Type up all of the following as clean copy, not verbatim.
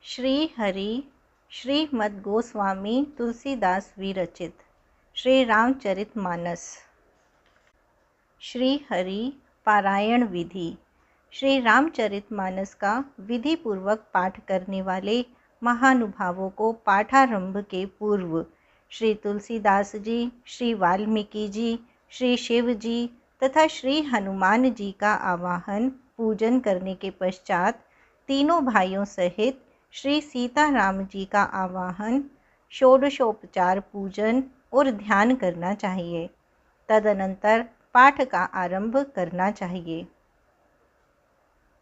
श्री हरि श्रीमद् गोस्वामी तुलसीदास विरचित श्री रामचरितमानस। श्री हरि पारायण विधि। श्री रामचरितमानस का विधि पूर्वक पाठ करने वाले महानुभावों को पाठारंभ के पूर्व श्री तुलसीदास जी, श्री वाल्मीकि जी, श्री शिव जी तथा श्री हनुमान जी का आवाहन पूजन करने के पश्चात तीनों भाइयों सहित श्री सीताराम जी का आवाहन, षोडशोपचार पूजन और ध्यान करना चाहिए। तदनंतर पाठ का आरंभ करना चाहिए।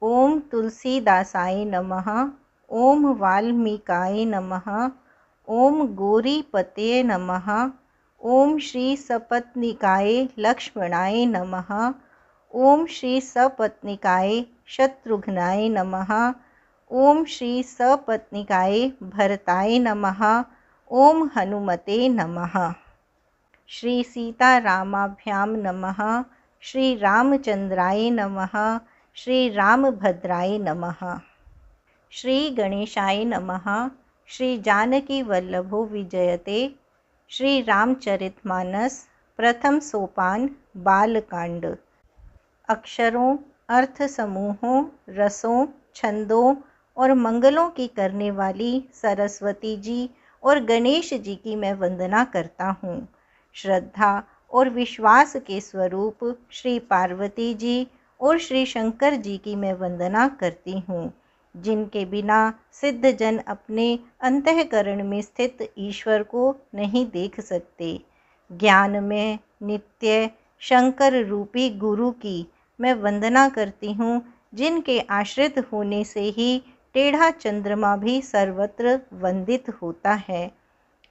ओम तुलसीदासाय नमः, ओम वाल्मीकाय नमः, ओम गौरीपतये नमः, ओम श्री सपत्निकाय लक्ष्मणाय नमः, ओम श्री सपत्निकाय शत्रुघ्नाय नमः, ओम श्री सपत्निकाय भरताय नमः, ओम हनुमते नमः। श्री सीतारामाभ्यां नमः, श्री रामचंद्राय नमः, श्री रामभद्राय नमः। श्री गणेशाय नमः, श्री जानकी वल्लभो विजयते। श्री रामचरितमानस प्रथम सोपान बालकांड। अक्षरों, अर्थ समूहों, रसों, छंदों और मंगलों की करने वाली सरस्वती जी और गणेश जी की मैं वंदना करता हूँ। श्रद्धा और विश्वास के स्वरूप श्री पार्वती जी और श्री शंकर जी की मैं वंदना करती हूँ, जिनके बिना सिद्ध जन अपने अंतःकरण में स्थित ईश्वर को नहीं देख सकते। ज्ञान में नित्य शंकर रूपी गुरु की मैं वंदना करती हूँ, जिनके आश्रित होने से ही टेढ़ा चंद्रमा भी सर्वत्र वंदित होता है।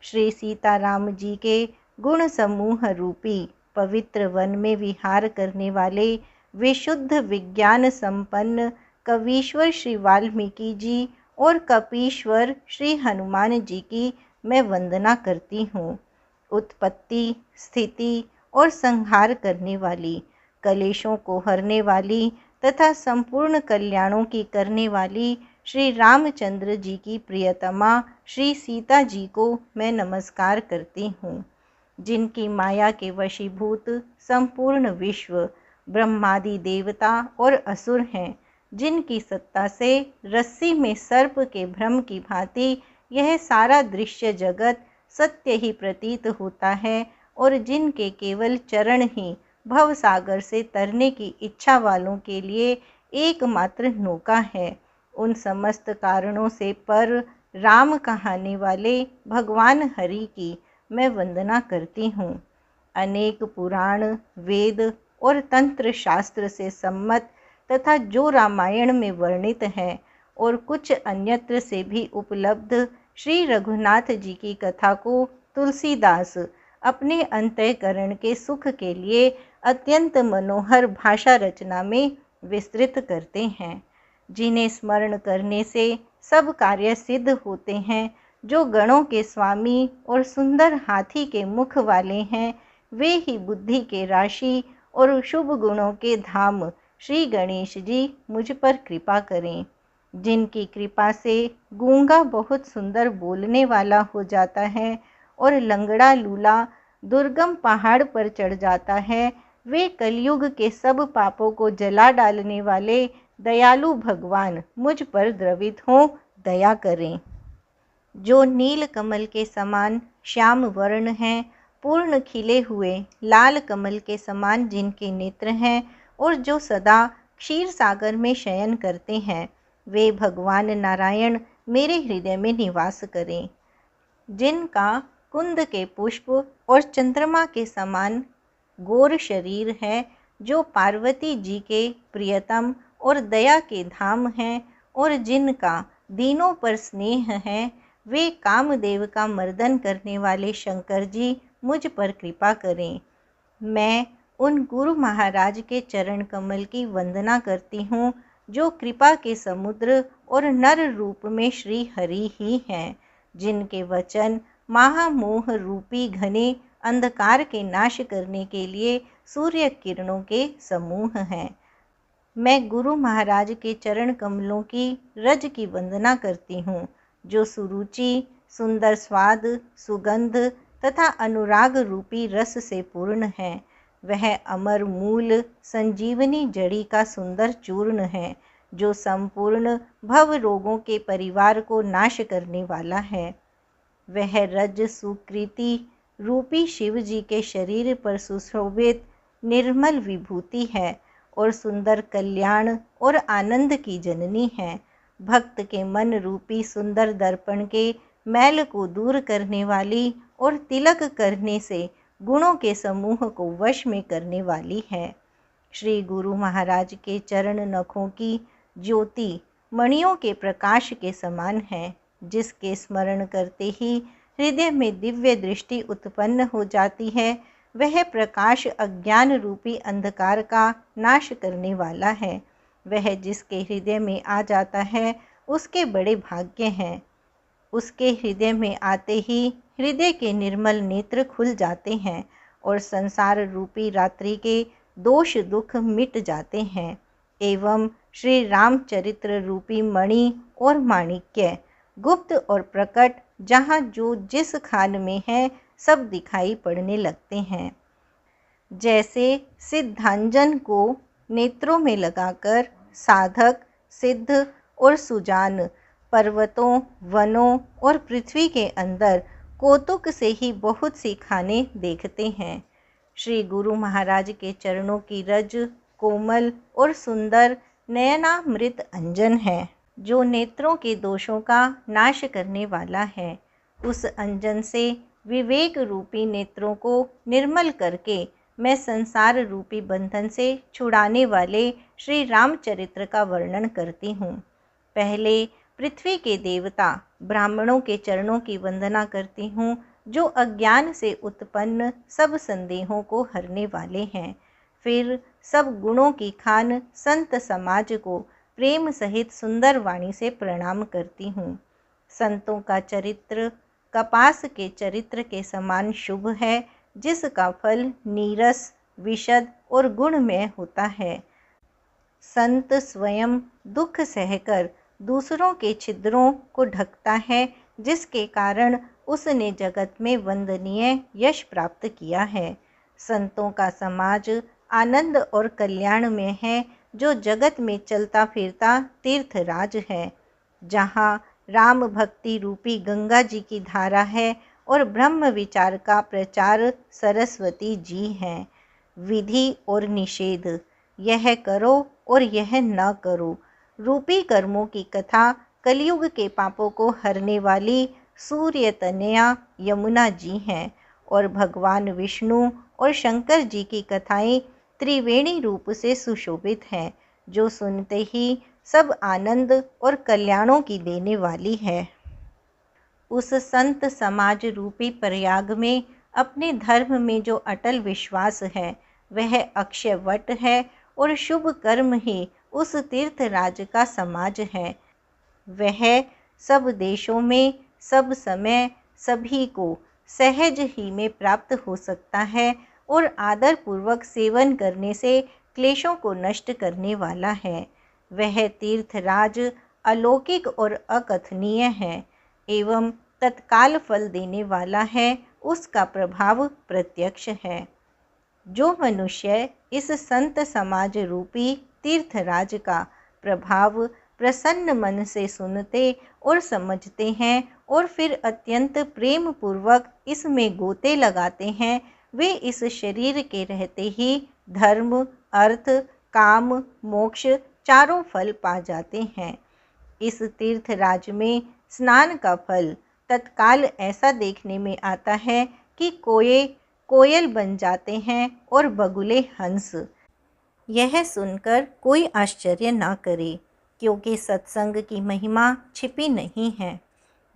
श्री सीताराम जी के गुण समूह रूपी पवित्र वन में विहार करने वाले विशुद्ध विज्ञान संपन्न कवीश्वर श्री वाल्मीकि जी और कपीश्वर श्री हनुमान जी की मैं वंदना करती हूँ। उत्पत्ति, स्थिति और संहार करने वाली, कलेशों को हरने वाली तथा संपूर्ण कल्याणों की करने वाली श्री रामचंद्र जी की प्रियतमा श्री सीता जी को मैं नमस्कार करती हूँ, जिनकी माया के वशीभूत संपूर्ण विश्व ब्रह्मादि देवता और असुर हैं, जिनकी सत्ता से रस्सी में सर्प के भ्रम की भांति यह सारा दृश्य जगत सत्य ही प्रतीत होता है और जिनके केवल चरण ही भव सागर से तरने की इच्छा वालों के लिए एकमात्र नौका है। उन समस्त कारणों से पर राम कहाने वाले भगवान हरि की मैं वंदना करती हूँ। अनेक पुराण, वेद और तंत्र शास्त्र से सम्मत तथा जो रामायण में वर्णित हैं और कुछ अन्यत्र से भी उपलब्ध श्री रघुनाथ जी की कथा को तुलसीदास अपने अंतःकरण के सुख के लिए अत्यंत मनोहर भाषा रचना में विस्तृत करते हैं, जिन्हें स्मरण करने से सब कार्य सिद्ध होते हैं। जो गणों के स्वामी और सुंदर हाथी के मुख वाले हैं, वे ही बुद्धि के राशि और शुभ गुणों के धाम श्री गणेश जी मुझ पर कृपा करें, जिनकी कृपा से गूंगा बहुत सुंदर बोलने वाला हो जाता है और लंगड़ा लूला दुर्गम पहाड़ पर चढ़ जाता है। वे कलयुग के सब पापों को जला डालने वाले दयालु भगवान मुझ पर द्रवित हों, दया करें। जो नील कमल के समान श्याम वर्ण हैं, पूर्ण खिले हुए लाल कमल के समान जिनके नेत्र हैं और जो सदा क्षीर सागर में शयन करते हैं, वे भगवान नारायण मेरे हृदय में निवास करें। जिनका कुंद के पुष्प और चंद्रमा के समान गौर शरीर है, जो पार्वती जी के प्रियतम और दया के धाम हैं और जिनका दीनों पर स्नेह है, वे कामदेव का मर्दन करने वाले शंकर जी मुझ पर कृपा करें। मैं उन गुरु महाराज के चरण कमल की वंदना करती हूँ, जो कृपा के समुद्र और नर रूप में श्री हरि ही हैं, जिनके वचन महामोह रूपी घने अंधकार के नाश करने के लिए सूर्य किरणों के समूह हैं। मैं गुरु महाराज के चरण कमलों की रज की वंदना करती हूँ, जो सुरुचि, सुंदर स्वाद, सुगंध तथा अनुराग रूपी रस से पूर्ण है। वह अमर मूल संजीवनी जड़ी का सुंदर चूर्ण है, जो संपूर्ण भव रोगों के परिवार को नाश करने वाला है। वह रज सुकृति रूपी शिव जी के शरीर पर सुशोभित निर्मल विभूति है और सुंदर कल्याण और आनंद की जननी है। भक्त के मन रूपी सुंदर दर्पण के मैल को दूर करने वाली और तिलक करने से गुणों के समूह को वश में करने वाली है। श्री गुरु महाराज के चरण नखों की ज्योति मणियों के प्रकाश के समान है, जिसके स्मरण करते ही हृदय में दिव्य दृष्टि उत्पन्न हो जाती है। वह प्रकाश अज्ञान रूपी अंधकार का नाश करने वाला है। वह जिसके हृदय में आ जाता है उसके बड़े भाग्य हैं। उसके हृदय में आते ही हृदय के निर्मल नेत्र खुल जाते हैं और संसार रूपी रात्रि के दोष दुख मिट जाते हैं एवं श्री रामचरित्र रूपी मणि और माणिक्य गुप्त और प्रकट जहाँ जो जिस खान में है सब दिखाई पड़ने लगते हैं। जैसे सिद्धांजन को नेत्रों में लगाकर साधक सिद्ध और सुजान पर्वतों, वनों और पृथ्वी के अंदर कौतुक से ही बहुत सी खाने देखते हैं। श्री गुरु महाराज के चरणों की रज कोमल और सुंदर नयनामृत अंजन है, जो नेत्रों के दोषों का नाश करने वाला है। उस अंजन से विवेक रूपी नेत्रों को निर्मल करके मैं संसार रूपी बंधन से छुड़ाने वाले श्री रामचरित्र का वर्णन करती हूँ। पहले पृथ्वी के देवता ब्राह्मणों के चरणों की वंदना करती हूँ, जो अज्ञान से उत्पन्न सब संदेहों को हरने वाले हैं। फिर सब गुणों की खान संत समाज को प्रेम सहित सुंदर वाणी से प्रणाम करती हूँ। संतों का चरित्र कपास के चरित्र के समान शुभ है, जिसका फल नीरस, विशद और गुणमय होता है। संत स्वयं दुख सहकर दूसरों के छिद्रों को ढकता है, जिसके कारण उसने जगत में वंदनीय यश प्राप्त किया है। संतों का समाज आनंद और कल्याण में है, जो जगत में चलता फिरता तीर्थराज है, जहाँ राम भक्ति रूपी गंगा जी की धारा है और ब्रह्म विचार का प्रचार सरस्वती जी हैं। विधि और निषेध, यह करो और यह न करो रूपी कर्मों की कथा कलयुग के पापों को हरने वाली सूर्य तनया यमुना जी हैं और भगवान विष्णु और शंकर जी की कथाएं त्रिवेणी रूप से सुशोभित हैं, जो सुनते ही सब आनंद और कल्याणों की देने वाली है। उस संत समाज रूपी प्रयाग में अपने धर्म में जो अटल विश्वास है, वह अक्षय वट है और शुभ कर्म ही उस तीर्थराज का समाज है। वह सब देशों में सब समय सभी को सहज ही में प्राप्त हो सकता है और आदर पूर्वक सेवन करने से क्लेशों को नष्ट करने वाला है। वह तीर्थराज अलौकिक और अकथनीय है एवं तत्काल फल देने वाला है, उसका प्रभाव प्रत्यक्ष है। जो मनुष्य इस संत समाज रूपी तीर्थराज का प्रभाव प्रसन्न मन से सुनते और समझते हैं और फिर अत्यंत प्रेम पूर्वक इसमें गोते लगाते हैं, वे इस शरीर के रहते ही धर्म, अर्थ, काम, मोक्ष चारों फल पा जाते हैं। इस तीर्थराज में स्नान का फल तत्काल ऐसा देखने में आता है कि कोयल बन जाते हैं और बगुले हंस। यह सुनकर कोई आश्चर्य न करे, क्योंकि सत्संग की महिमा छिपी नहीं है।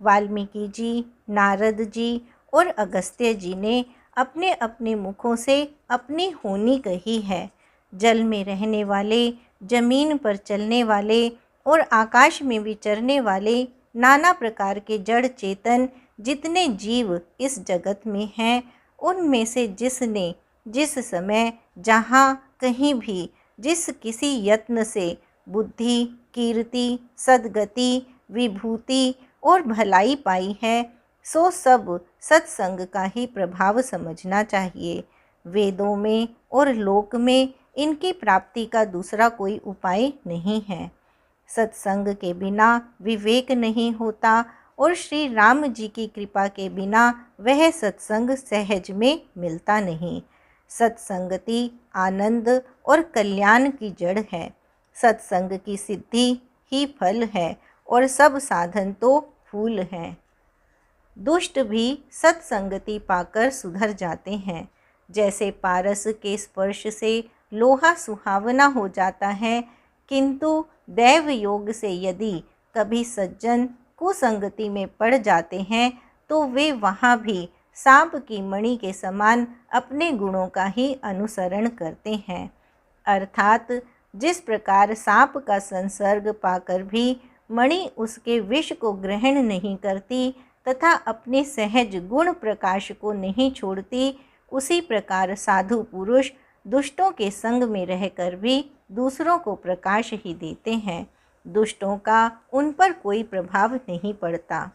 वाल्मीकि जी, नारद जी और अगस्त्य जी ने अपने अपने मुखों से अपनी होनी कही है। जल में रहने वाले, जमीन पर चलने वाले और आकाश में विचरने वाले नाना प्रकार के जड़ चेतन जितने जीव इस जगत में हैं, उनमें से जिसने जिस समय जहाँ कहीं भी जिस किसी यत्न से बुद्धि, कीर्ति, सद्गति, विभूति और भलाई पाई है, सो सब सत्संग का ही प्रभाव समझना चाहिए। वेदों में और लोक में इनकी प्राप्ति का दूसरा कोई उपाय नहीं है। सत्संग के बिना विवेक नहीं होता और श्री राम जी की कृपा के बिना वह सत्संग सहज में मिलता नहीं। सत्संगति आनंद और कल्याण की जड़ है। सत्संग की सिद्धि ही फल है और सब साधन तो फूल हैं। दुष्ट भी सत्संगति पाकर सुधर जाते हैं। जैसे पारस के स्पर्श से लोहा सुहावना हो जाता है, किंतु दैव योग से यदि कभी सज्जन कुसंगति में पड़ जाते हैं तो वे वहाँ भी सांप की मणि के समान अपने गुणों का ही अनुसरण करते हैं। अर्थात जिस प्रकार सांप का संसर्ग पाकर भी मणि उसके विष को ग्रहण नहीं करती तथा अपने सहज गुण प्रकाश को नहीं छोड़ती, उसी प्रकार साधु पुरुष दुष्टों के संग में रहकर भी दूसरों को प्रकाश ही देते हैं। दुष्टों का उन पर कोई प्रभाव नहीं पड़ता।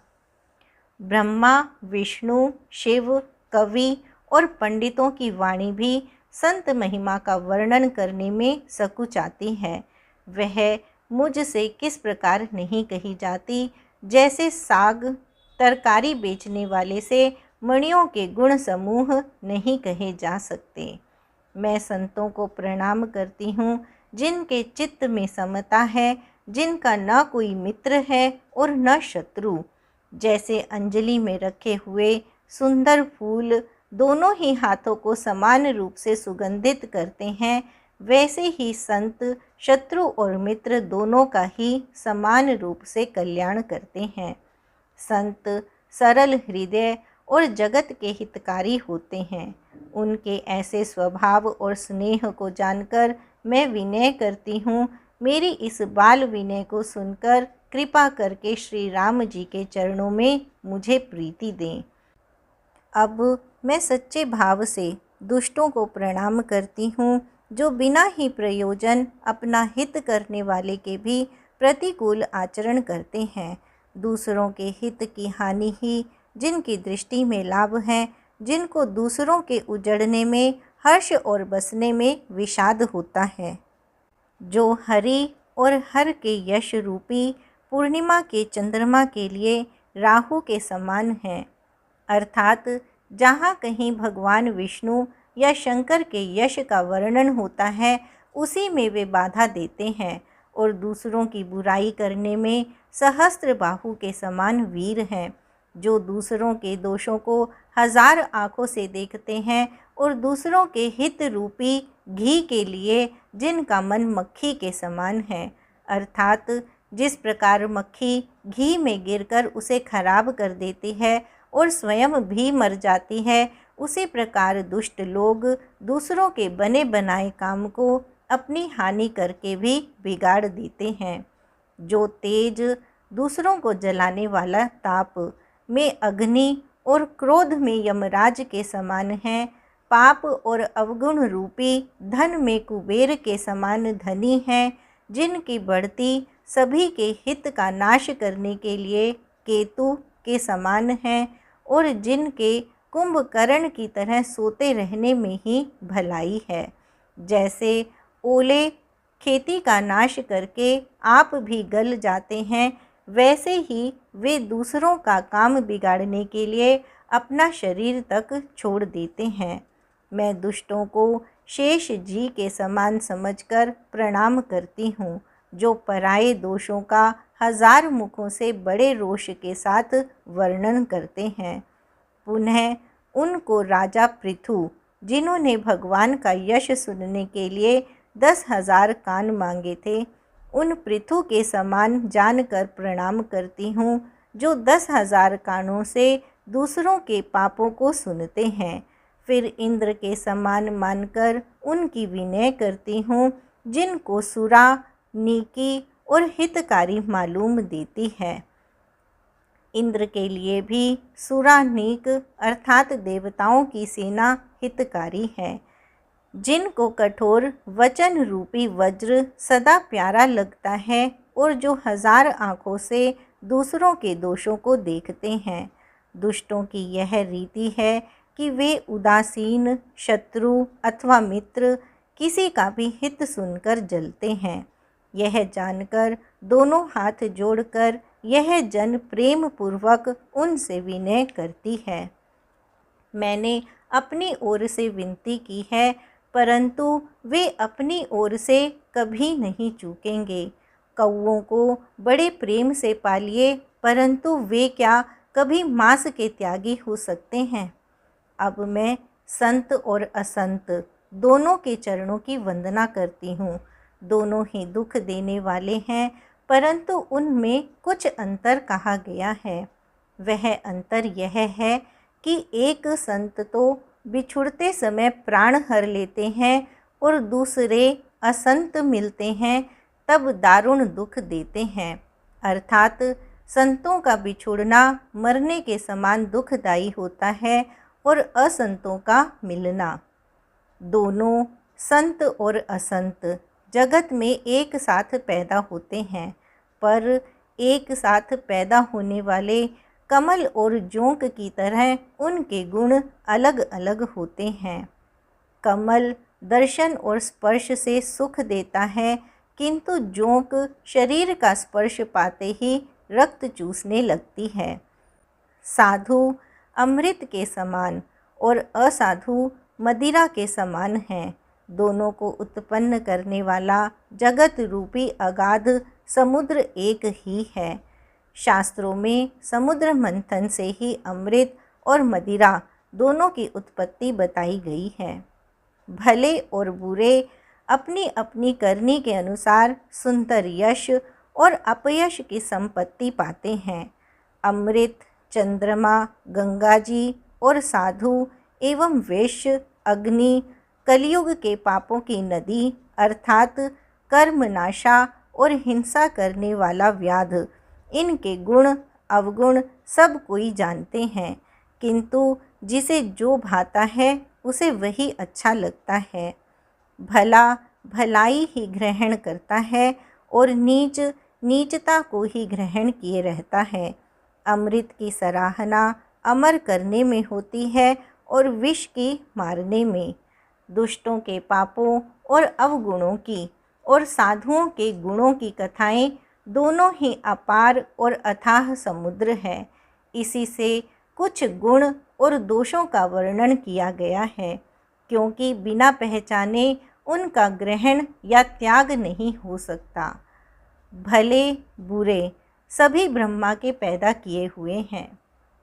ब्रह्मा, विष्णु, शिव, कवि और पंडितों की वाणी भी संत महिमा का वर्णन करने में सकुचाती है। वह मुझसे किस प्रकार नहीं कही जाती, जैसे साग तरकारी बेचने वाले से मणियों के गुण समूह नहीं कहे जा सकते। मैं संतों को प्रणाम करती हूँ जिनके चित्त में समता है, जिनका न कोई मित्र है और न शत्रु। जैसे अंजलि में रखे हुए सुंदर फूल दोनों ही हाथों को समान रूप से सुगंधित करते हैं, वैसे ही संत शत्रु और मित्र दोनों का ही समान रूप से कल्याण करते हैं। संत सरल हृदय और जगत के हितकारी होते हैं। उनके ऐसे स्वभाव और स्नेह को जानकर मैं विनय करती हूँ। मेरी इस बाल विनय को सुनकर कृपा करके श्री राम जी के चरणों में मुझे प्रीति दें। अब मैं सच्चे भाव से दुष्टों को प्रणाम करती हूँ, जो बिना ही प्रयोजन अपना हित करने वाले के भी प्रतिकूल आचरण करते हैं। दूसरों के हित की हानि ही जिनकी दृष्टि में लाभ है, जिनको दूसरों के उजड़ने में हर्ष और बसने में विषाद होता है। जो हरि और हर के यश रूपी पूर्णिमा के चंद्रमा के लिए राहु के समान हैं, अर्थात जहाँ कहीं भगवान विष्णु या शंकर के यश का वर्णन होता है, उसी में वे बाधा देते हैं और दूसरों की बुराई करने में सहस्त्र बाहु के समान वीर हैं। जो दूसरों के दोषों को हजार आँखों से देखते हैं और दूसरों के हित रूपी घी के लिए जिनका मन मक्खी के समान है, अर्थात जिस प्रकार मक्खी घी में गिरकर उसे खराब कर देती है और स्वयं भी मर जाती है, उसी प्रकार दुष्ट लोग दूसरों के बने बनाए काम को अपनी हानि करके भी बिगाड़ देते हैं। जो तेज दूसरों को जलाने वाला ताप में अग्नि और क्रोध में यमराज के समान है, पाप और अवगुण रूपी धन में कुबेर के समान धनी हैं, जिनकी बढ़ती सभी के हित का नाश करने के लिए केतु के समान हैं और जिनके कुंभकर्ण की तरह सोते रहने में ही भलाई है। जैसे ओले खेती का नाश करके आप भी गल जाते हैं, वैसे ही वे दूसरों का काम बिगाड़ने के लिए अपना शरीर तक छोड़ देते हैं। मैं दुष्टों को शेष जी के समान समझकर प्रणाम करती हूँ, जो पराये दोषों का हजार मुखों से बड़े रोष के साथ वर्णन करते हैं। पुनः उनको राजा पृथु, जिन्होंने भगवान का यश सुनने के लिए 10,000 कान मांगे थे, उन पृथु के समान जानकर प्रणाम करती हूँ, जो 10,000 कानों से दूसरों के पापों को सुनते हैं। फिर इंद्र के समान मानकर उनकी विनय करती हूँ, जिनको सुरा नीकी और हितकारी मालूम देती है। इंद्र के लिए भी सुरा नीक अर्थात देवताओं की सेना हितकारी है। जिनको कठोर वचन रूपी वज्र सदा प्यारा लगता है और जो हजार आँखों से दूसरों के दोषों को देखते हैं। दुष्टों की यह रीति है कि वे उदासीन, शत्रु अथवा मित्र किसी का भी हित सुनकर जलते हैं। यह जानकर दोनों हाथ जोड़कर यह जन प्रेम पूर्वक उनसे विनय करती है। मैंने अपनी ओर से विनती की है, परंतु वे अपनी ओर से कभी नहीं चूकेंगे। कौओं को बड़े प्रेम से पालिए, परंतु वे क्या कभी मांस के त्यागी हो सकते हैं। अब मैं संत और असंत दोनों के चरणों की वंदना करती हूँ। दोनों ही दुख देने वाले हैं, परंतु उनमें कुछ अंतर कहा गया है। वह अंतर यह है कि एक संत तो बिछुड़ते समय प्राण हर लेते हैं और दूसरे असंत मिलते हैं तब दारुण दुख देते हैं। अर्थात संतों का बिछुड़ना मरने के समान दुखदायी होता है और असंतों का मिलना। दोनों संत और असंत जगत में एक साथ पैदा होते हैं, पर एक साथ पैदा होने वाले कमल और जोंक की तरह उनके गुण अलग अलग होते हैं। कमल दर्शन और स्पर्श से सुख देता है, किंतु जोंक शरीर का स्पर्श पाते ही रक्त चूसने लगती है। साधु अमृत के समान और असाधु मदिरा के समान हैं। दोनों को उत्पन्न करने वाला जगत रूपी अगाध समुद्र एक ही है। शास्त्रों में समुद्र मंथन से ही अमृत और मदिरा दोनों की उत्पत्ति बताई गई है। भले और बुरे अपनी अपनी करनी के अनुसार सुंदर यश और अपयश की संपत्ति पाते हैं। अमृत, चंद्रमा, गंगा जी और साधु एवं वेश्य, अग्नि, कलयुग के पापों की नदी अर्थात कर्मनाशा और हिंसा करने वाला व्याध, इनके गुण अवगुण सब कोई जानते हैं, किंतु जिसे जो भाता है उसे वही अच्छा लगता है। भला भलाई ही ग्रहण करता है और नीच नीचता को ही ग्रहण किए रहता है। अमृत की सराहना अमर करने में होती है और विष की मारने में। दुष्टों के पापों और अवगुणों की और साधुओं के गुणों की कथाएं दोनों ही अपार और अथाह समुद्र है। इसी से कुछ गुण और दोषों का वर्णन किया गया है, क्योंकि बिना पहचाने उनका ग्रहण या त्याग नहीं हो सकता। भले बुरे सभी ब्रह्मा के पैदा किए हुए हैं,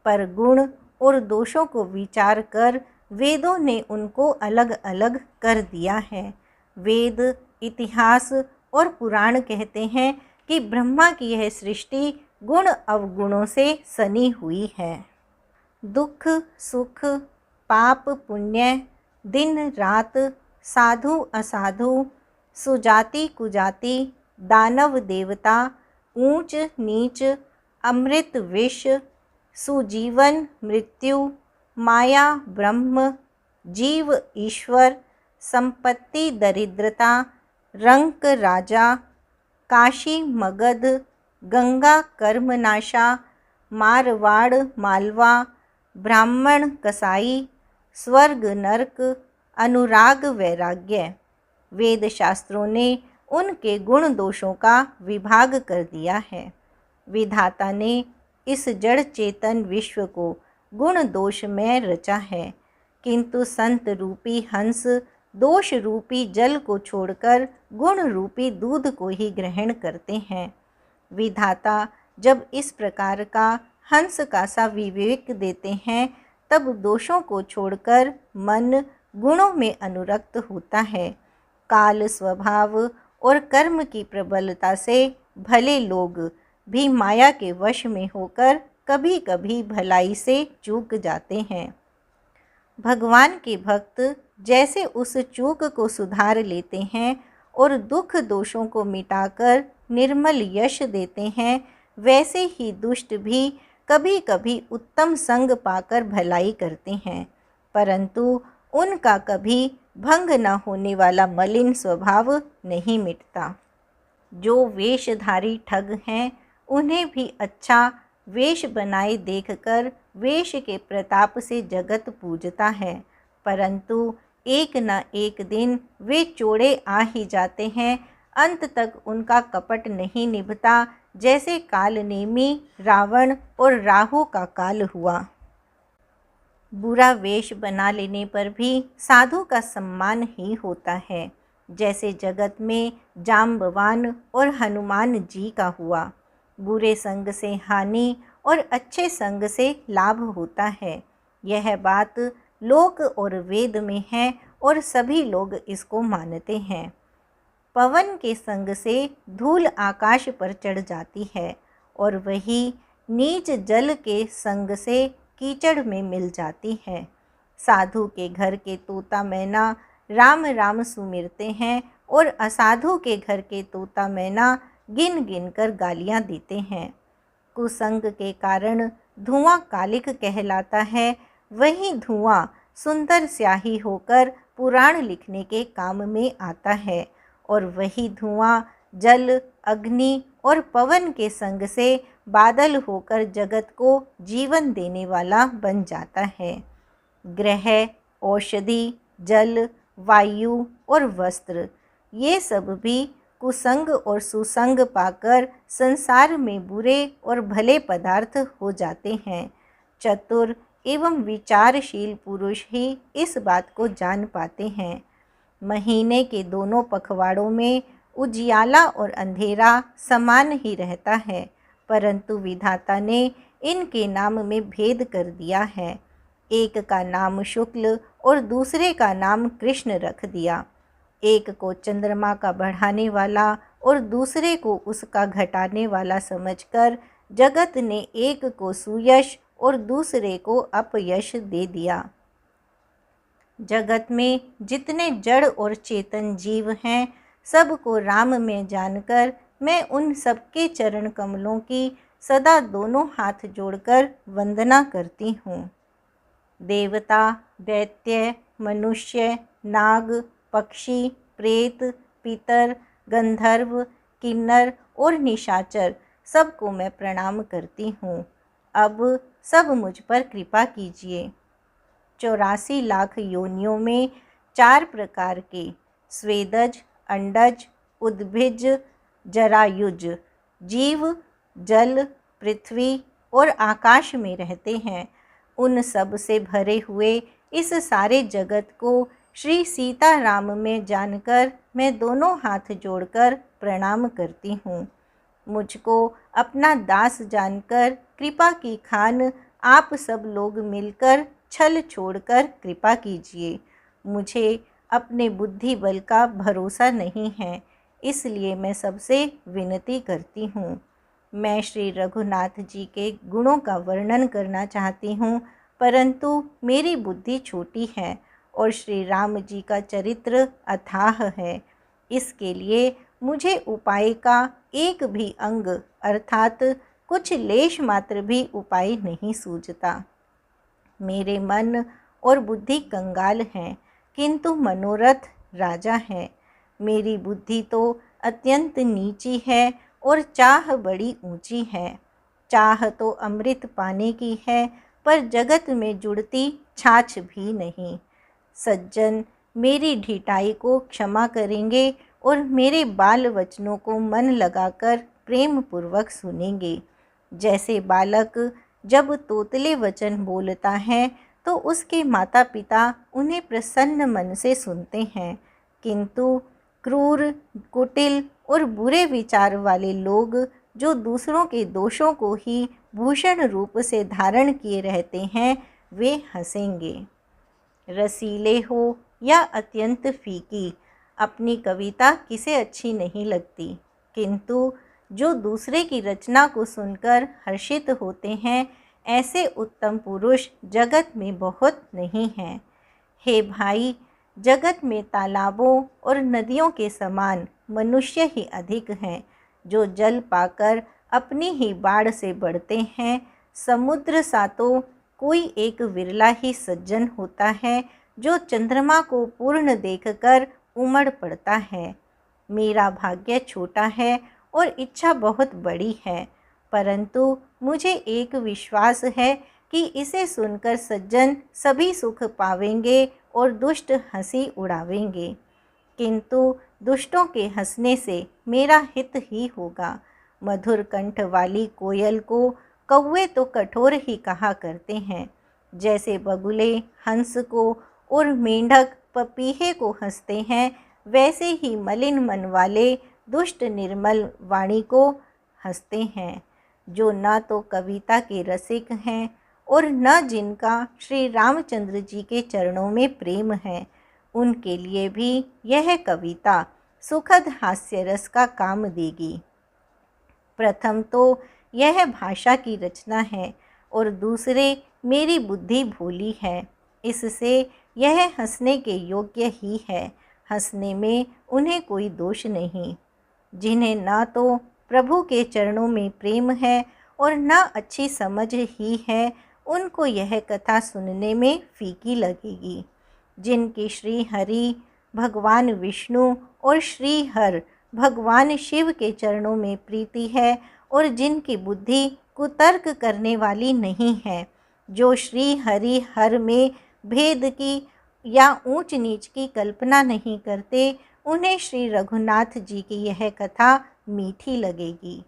पर गुण और दोषों को विचार कर वेदों ने उनको अलग अलग कर दिया है। वेद, इतिहास और पुराण कहते हैं कि ब्रह्मा की यह सृष्टि गुण अवगुणों से सनी हुई है। दुख सुख, पाप पुण्य, दिन रात, साधु असाधु, सुजाति कुजाति, दानव देवता, ऊंच नीच, अमृत विष, सुजीवन मृत्यु, माया ब्रह्म, जीव ईश्वर, संपत्ति दरिद्रता, रंक राजा, काशी मगध, गंगा कर्मनाशा, मारवाड़ मालवा, ब्राह्मण कसाई, स्वर्ग नरक, अनुराग वैराग्य। वेद शास्त्रों ने उनके गुण दोषों का विभाग कर दिया है। विधाता ने इस जड़ चेतन विश्व को गुण दोष में रचा है, किंतु संत रूपी हंस दोष रूपी जल को छोड़कर गुण रूपी दूध को ही ग्रहण करते हैं। विधाता जब इस प्रकार का हंस का सा विवेक देते हैं, तब दोषों को छोड़कर मन गुणों में अनुरक्त होता है। काल स्वभाव और कर्म की प्रबलता से भले लोग भी माया के वश में होकर कभी कभी भलाई से चूक जाते हैं। भगवान के भक्त जैसे उस चूक को सुधार लेते हैं और दुख दोषों को मिटाकर निर्मल यश देते हैं, वैसे ही दुष्ट भी कभी कभी उत्तम संग पाकर भलाई करते हैं, परंतु उनका कभी भंग न होने वाला मलिन स्वभाव नहीं मिटता। जो वेशधारी ठग हैं, उन्हें भी अच्छा वेश बनाए देखकर वेश के प्रताप से जगत पूजता है, परंतु एक न एक दिन वे चोड़े आ ही जाते हैं। अंत तक उनका कपट नहीं निभता, जैसे कालनेमी रावण और राहु का काल हुआ। बुरा वेश बना लेने पर भी साधु का सम्मान ही होता है, जैसे जगत में जाम्बवान और हनुमान जी का हुआ। बुरे संग से हानि और अच्छे संग से लाभ होता है, यह बात लोक और वेद में है और सभी लोग इसको मानते हैं। पवन के संग से धूल आकाश पर चढ़ जाती है और वही नीच जल के संग से कीचड़ में मिल जाती है। साधु के घर के तोता मैना राम राम सुमिरते हैं और असाधु के घर के तोता मैना गिन गिन कर गालियाँ देते हैं। कुसंग के कारण धुआं कालिक कहलाता है, वही धुआं सुंदर स्याही होकर पुराण लिखने के काम में आता है और वही धुआं जल, अग्नि और पवन के संग से बादल होकर जगत को जीवन देने वाला बन जाता है। ग्रह, औषधि, जल, वायु और वस्त्र, ये सब भी कुसंग और सुसंग पाकर संसार में बुरे और भले पदार्थ हो जाते हैं। चतुर एवं विचारशील पुरुष ही इस बात को जान पाते हैं। महीने के दोनों पखवाड़ों में उजियाला और अंधेरा समान ही रहता है, परंतु विधाता ने इनके नाम में भेद कर दिया है। एक का नाम शुक्ल और दूसरे का नाम कृष्ण रख दिया। एक को चंद्रमा का बढ़ाने वाला और दूसरे को उसका घटाने वाला समझकर जगत ने एक को सुयश और दूसरे को अपयश दे दिया। जगत में जितने जड़ और चेतन जीव हैं, सबको राम में जानकर मैं उन सबके चरण कमलों की सदा दोनों हाथ जोड़कर वंदना करती हूँ। देवता, दैत्य, मनुष्य, नाग, पक्षी, प्रेत, पितर, गंधर्व, किन्नर और निशाचर सबको मैं प्रणाम करती हूँ। अब सब मुझ पर कृपा कीजिए। 84 लाख योनियों में 4 प्रकार के स्वेदज, अंडज, उद्भिज, जरायुज जीव जल, पृथ्वी और आकाश में रहते हैं। उन सब से भरे हुए इस सारे जगत को श्री सीताराम में जानकर मैं दोनों हाथ जोड़कर प्रणाम करती हूँ। मुझको अपना दास जानकर कृपा की खान आप सब लोग मिलकर छल छोड़कर कृपा कीजिए। मुझे अपने बुद्धि बल का भरोसा नहीं है, इसलिए मैं सबसे विनती करती हूँ। मैं श्री रघुनाथ जी के गुणों का वर्णन करना चाहती हूँ, परंतु मेरी बुद्धि छोटी है और श्री राम जी का चरित्र अथाह है। इसके लिए मुझे उपाय का एक भी अंग अर्थात कुछ लेश मात्र भी उपाय नहीं सूझता। मेरे मन और बुद्धि कंगाल हैं, किंतु मनोरथ राजा है। मेरी बुद्धि तो अत्यंत नीची है और चाह बड़ी ऊंची है। चाह तो अमृत पाने की है, पर जगत में जुड़ती छाछ भी नहीं। सज्जन मेरी ढिठाई को क्षमा करेंगे और मेरे बाल वचनों को मन लगाकर प्रेम पूर्वक सुनेंगे। जैसे बालक जब तोतले वचन बोलता है तो उसके माता पिता उन्हें प्रसन्न मन से सुनते हैं, किंतु क्रूर, कुटिल और बुरे विचार वाले लोग जो दूसरों के दोषों को ही भूषण रूप से धारण किए रहते हैं, वे हंसेंगे। रसीले हो या अत्यंत फीकी, अपनी कविता किसे अच्छी नहीं लगती, किंतु जो दूसरे की रचना को सुनकर हर्षित होते हैं, ऐसे उत्तम पुरुष जगत में बहुत नहीं हैं। हे भाई, जगत में तालाबों और नदियों के समान मनुष्य ही अधिक हैं, जो जल पाकर अपनी ही बाढ़ से बढ़ते हैं। समुद्र सा तो कोई एक विरला ही सज्जन होता है, जो चंद्रमा को पूर्ण देखकर उमड़ पड़ता है। मेरा भाग्य छोटा है और इच्छा बहुत बड़ी है। परंतु मुझे एक विश्वास है कि इसे सुनकर सज्जन सभी सुख पावेंगे और दुष्ट हंसी उड़ावेंगे, किंतु दुष्टों के हंसने से मेरा हित ही होगा। मधुर कंठ वाली कोयल को कौवे तो कठोर ही कहा करते हैं, जैसे बगुले हंस को और मेंढक पपीहे को हंसते हैं, वैसे ही मलिन मन वाले दुष्ट निर्मल वाणी को हंसते हैं। जो न तो कविता के रसिक हैं और न जिनका श्री रामचंद्र जी के चरणों में प्रेम है, उनके लिए भी यह कविता सुखद हास्य रस का काम देगी। प्रथम तो यह भाषा की रचना है और दूसरे मेरी बुद्धि भोली है, इससे यह हंसने के योग्य ही है। हंसने में उन्हें कोई दोष नहीं। जिन्हें ना तो प्रभु के चरणों में प्रेम है और न अच्छी समझ ही है, उनको यह कथा सुनने में फीकी लगेगी। जिनकी श्री हरि भगवान विष्णु और श्री हर भगवान शिव के चरणों में प्रीति है और जिनकी बुद्धि कुतर्क करने वाली नहीं है, जो श्री हरि हर में भेद की या ऊंच नीच की कल्पना नहीं करते, उन्हें श्री रघुनाथ जी की यह कथा मीठी लगेगी।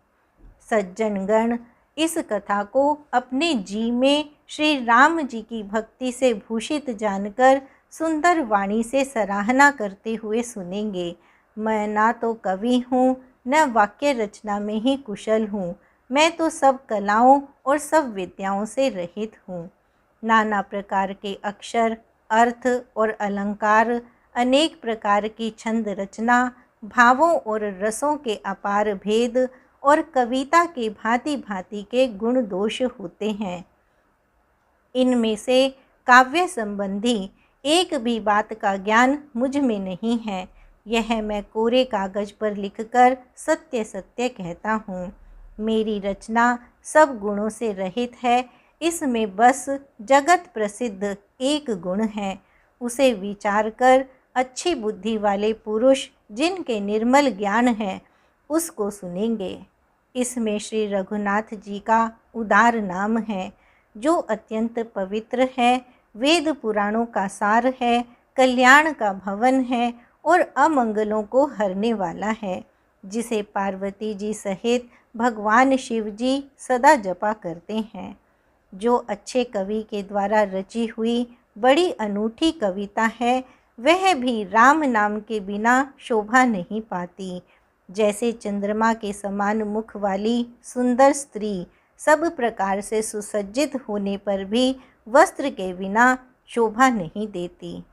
सज्जनगण इस कथा को अपने जी में श्री राम जी की भक्ति से भूषित जानकर सुंदर वाणी से सराहना करते हुए सुनेंगे। मैं ना तो कवि हूँ, न वाक्य रचना में ही कुशल हूँ। मैं तो सब कलाओं और सब विद्याओं से रहित हूँ। नाना प्रकार के अक्षर, अर्थ और अलंकार, अनेक प्रकार की छंद रचना, भावों और रसों के अपार भेद और कविता के भांति भांति के गुण दोष होते हैं। इनमें से काव्य संबंधी एक भी बात का ज्ञान मुझ में नहीं है। यह मैं कोरे कागज पर लिखकर सत्य सत्य कहता हूँ। मेरी रचना सब गुणों से रहित है। इसमें बस जगत प्रसिद्ध एक गुण है। उसे विचार कर अच्छी बुद्धि वाले पुरुष, जिनके निर्मल ज्ञान है, उसको सुनेंगे। इसमें श्री रघुनाथ जी का उदार नाम है, जो अत्यंत पवित्र है, वेद पुराणों का सार है, कल्याण का भवन है और अमंगलों को हरने वाला है, जिसे पार्वती जी सहित भगवान शिव जी सदा जपा करते हैं। जो अच्छे कवि के द्वारा रची हुई बड़ी अनूठी कविता है, वह भी राम नाम के बिना शोभा नहीं पाती। जैसे चंद्रमा के समान मुख वाली सुंदर स्त्री सब प्रकार से सुसज्जित होने पर भी वस्त्र के बिना शोभा नहीं देती,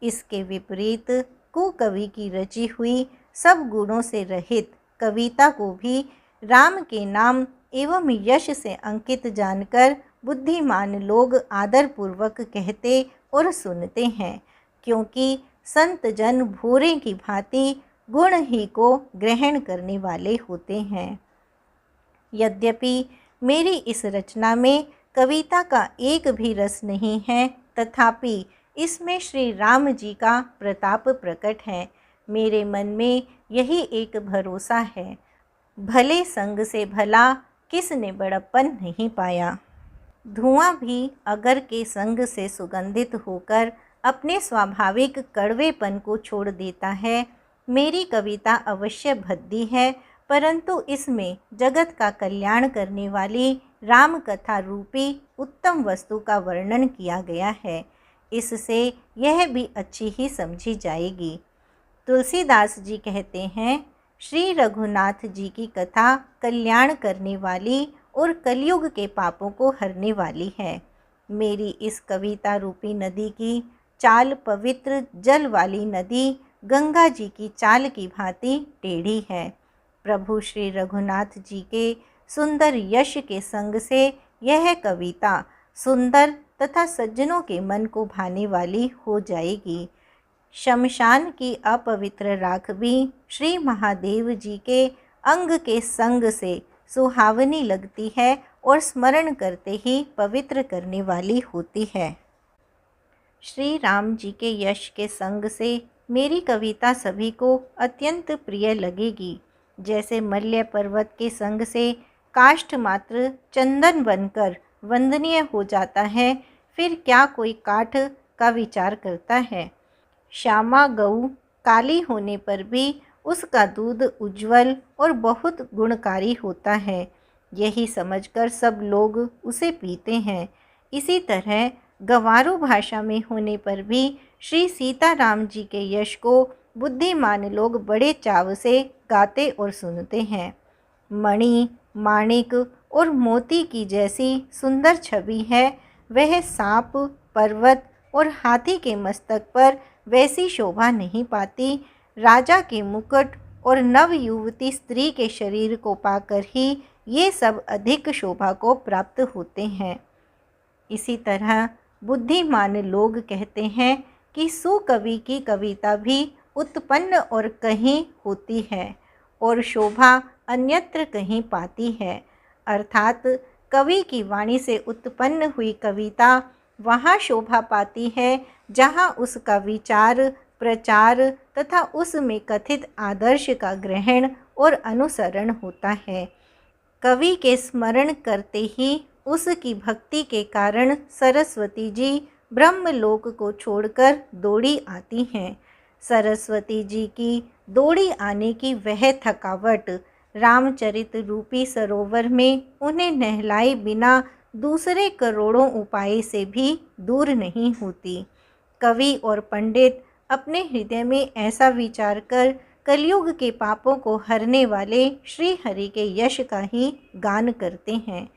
इसके विपरीत कुकवि की रची हुई सब गुणों से रहित कविता को भी राम के नाम एवं यश से अंकित जानकर बुद्धिमान लोग आदरपूर्वक कहते और सुनते हैं, क्योंकि संत जन भूरे की भांति गुण ही को ग्रहण करने वाले होते हैं। यद्यपि मेरी इस रचना में कविता का एक भी रस नहीं है, तथापि इसमें श्री राम जी का प्रताप प्रकट है। मेरे मन में यही एक भरोसा है, भले संग से भला किसने बड़प्पन नहीं पाया। धुआं भी अगर के संग से सुगंधित होकर अपने स्वाभाविक कड़वेपन को छोड़ देता है। मेरी कविता अवश्य भद्दी है, परंतु इसमें जगत का कल्याण करने वाली राम कथा रूपी उत्तम वस्तु का वर्णन किया गया है। इससे यह भी अच्छी ही समझी जाएगी। तुलसीदास जी कहते हैं, श्री रघुनाथ जी की कथा कल्याण करने वाली और कलयुग के पापों को हरने वाली है। मेरी इस कविता रूपी नदी की चाल पवित्र जल वाली नदी गंगा जी की चाल की भांति टेढ़ी है। प्रभु श्री रघुनाथ जी के सुंदर यश के संग से यह कविता सुंदर तथा सज्जनों के मन को भाने वाली हो जाएगी। शमशान की अपवित्र राख भी श्री महादेव जी के अंग के संग से सुहावनी लगती है और स्मरण करते ही पवित्र करने वाली होती है। श्री राम जी के यश के संग से मेरी कविता सभी को अत्यंत प्रिय लगेगी। जैसे मल्य पर्वत के संग से काष्ठ मात्र चंदन बनकर वंदनीय हो जाता है, फिर क्या कोई काठ का विचार करता है। श्यामा गऊ काली होने पर भी उसका दूध उज्जवल और बहुत गुणकारी होता है, यही समझकर सब लोग उसे पीते हैं। इसी तरह गंवारू भाषा में होने पर भी श्री सीताराम जी के यश को बुद्धिमान लोग बड़े चाव से गाते और सुनते हैं। मणि, माणिक और मोती की जैसी सुंदर छवि है, वह सांप, पर्वत और हाथी के मस्तक पर वैसी शोभा नहीं पाती। राजा के मुकुट और नव युवती स्त्री के शरीर को पाकर ही ये सब अधिक शोभा को प्राप्त होते हैं। इसी तरह बुद्धिमान लोग कहते हैं कि सुकवि की कविता भी उत्पन्न और कहीं होती है और शोभा अन्यत्र कहीं पाती है, अर्थात कवि की वाणी से उत्पन्न हुई कविता वहाँ शोभा पाती है जहाँ उसका विचार, प्रचार तथा उसमें कथित आदर्श का ग्रहण और अनुसरण होता है। कवि के स्मरण करते ही उसकी भक्ति के कारण सरस्वती जी ब्रह्मलोक को छोड़कर दौड़ी आती हैं। सरस्वती जी की दौड़ी आने की वह थकावट रामचरित रूपी सरोवर में उन्हें नहलाए बिना दूसरे करोड़ों उपाय से भी दूर नहीं होती। कवि और पंडित अपने हृदय में ऐसा विचार कर कलयुग के पापों को हरने वाले श्री हरि के यश का ही गान करते हैं।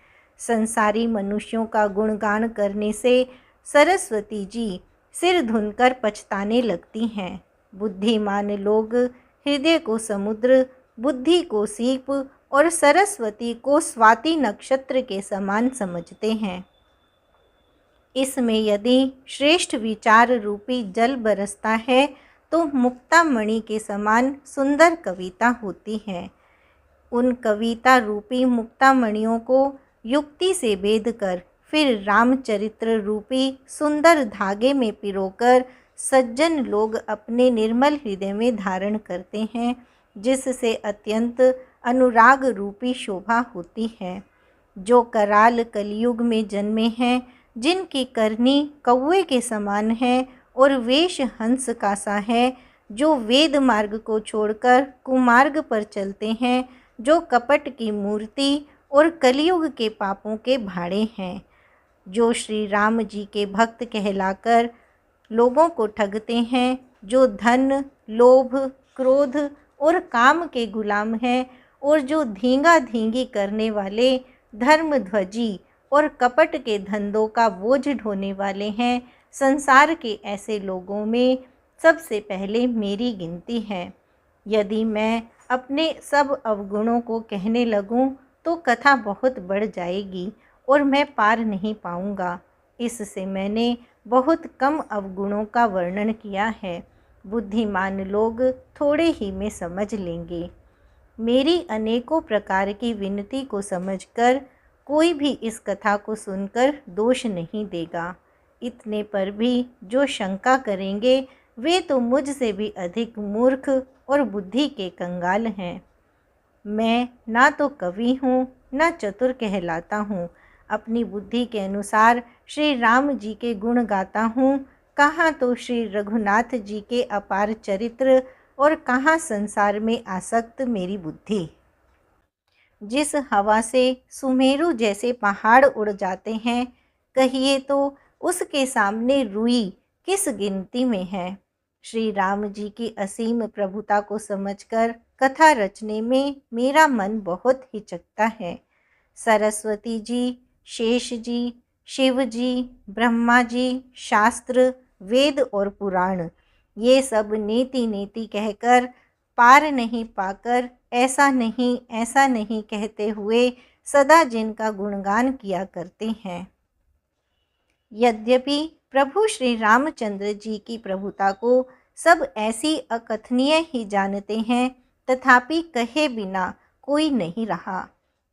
संसारी मनुष्यों का गुणगान करने से सरस्वती जी सिर धुनकर पछताने लगती हैं। बुद्धिमान लोग हृदय को समुद्र, बुद्धि को सीप और सरस्वती को स्वाति नक्षत्र के समान समझते हैं। इसमें यदि श्रेष्ठ विचार रूपी जल बरसता है तो मुक्तामणि के समान सुंदर कविता होती है। उन कविता रूपी मुक्तामणियों को युक्ति से भेद कर फिर रामचरित्र रूपी सुंदर धागे में पिरोकर सज्जन लोग अपने निर्मल हृदय में धारण करते हैं, जिससे अत्यंत अनुराग रूपी शोभा होती है। जो कराल कलयुग में जन्मे हैं, जिनकी करनी कौवे के समान है और वेश हंस का सा है, जो वेद मार्ग को छोड़कर कुमार्ग पर चलते हैं, जो कपट की मूर्ति और कलयुग के पापों के भाड़े हैं, जो श्री राम जी के भक्त कहलाकर लोगों को ठगते हैं, जो धन, लोभ, क्रोध और काम के गुलाम हैं और जो धींगा धींगी करने वाले, धर्मध्वजी और कपट के धंधों का बोझ ढोने वाले हैं, संसार के ऐसे लोगों में सबसे पहले मेरी गिनती है। यदि मैं अपने सब अवगुणों को कहने लगूं तो कथा बहुत बढ़ जाएगी और मैं पार नहीं पाऊंगा। इससे मैंने बहुत कम अवगुणों का वर्णन किया है। बुद्धिमान लोग थोड़े ही में समझ लेंगे। मेरी अनेकों प्रकार की विनती को समझकर कोई भी इस कथा को सुनकर दोष नहीं देगा। इतने पर भी जो शंका करेंगे वे तो मुझसे भी अधिक मूर्ख और बुद्धि के कंगाल हैं। मैं ना तो कवि हूँ न चतुर कहलाता हूँ। अपनी बुद्धि के अनुसार श्री राम जी के गुण गाता हूँ, कहाँ तो श्री रघुनाथ जी के अपार चरित्र और कहाँ संसार में आसक्त मेरी बुद्धि। जिस हवा से सुमेरु जैसे पहाड़ उड़ जाते हैं, कहिए तो उसके सामने रुई किस गिनती में है। श्री राम जी की असीम प्रभुता को समझकर कथा रचने में मेरा मन बहुत हिचकता है। सरस्वती जी, शेष जी, शिव जी, ब्रह्मा जी, शास्त्र, वेद और पुराण ये सब नेति नेति कहकर पार नहीं पाकर ऐसा नहीं कहते हुए सदा जिनका गुणगान किया करते हैं। यद्यपि प्रभु श्री रामचंद्र जी की प्रभुता को सब ऐसी अकथनीय ही जानते हैं, तथापि कहे बिना कोई नहीं रहा।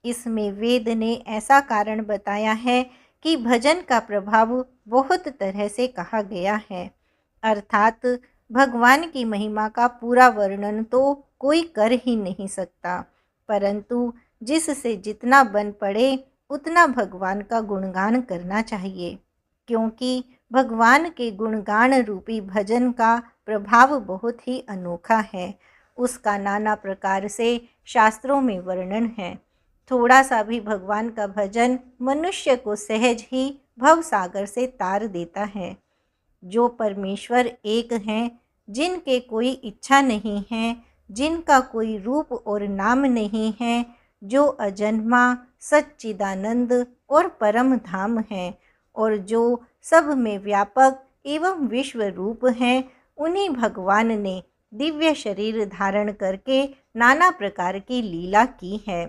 इसमें वेद ने ऐसा कारण बताया है कि भजन का प्रभाव बहुत तरह से कहा गया है, अर्थात भगवान की महिमा का पूरा वर्णन तो कोई कर ही नहीं सकता, परंतु जिससे जितना बन पड़े उतना भगवान का गुणगान करना चाहिए, क्योंकि भगवान के गुणगान रूपी भजन का प्रभाव बहुत ही अनोखा है। उसका नाना प्रकार से शास्त्रों में वर्णन है। थोड़ा सा भी भगवान का भजन मनुष्य को सहज ही भव सागर से तार देता है। जो परमेश्वर एक हैं, जिनके कोई इच्छा नहीं है, जिनका कोई रूप और नाम नहीं है, जो अजन्मा सच्चिदानंद और परम धाम है और जो सब में व्यापक एवं विश्व रूप हैं, उन्हीं भगवान ने दिव्य शरीर धारण करके नाना प्रकार की लीला की है।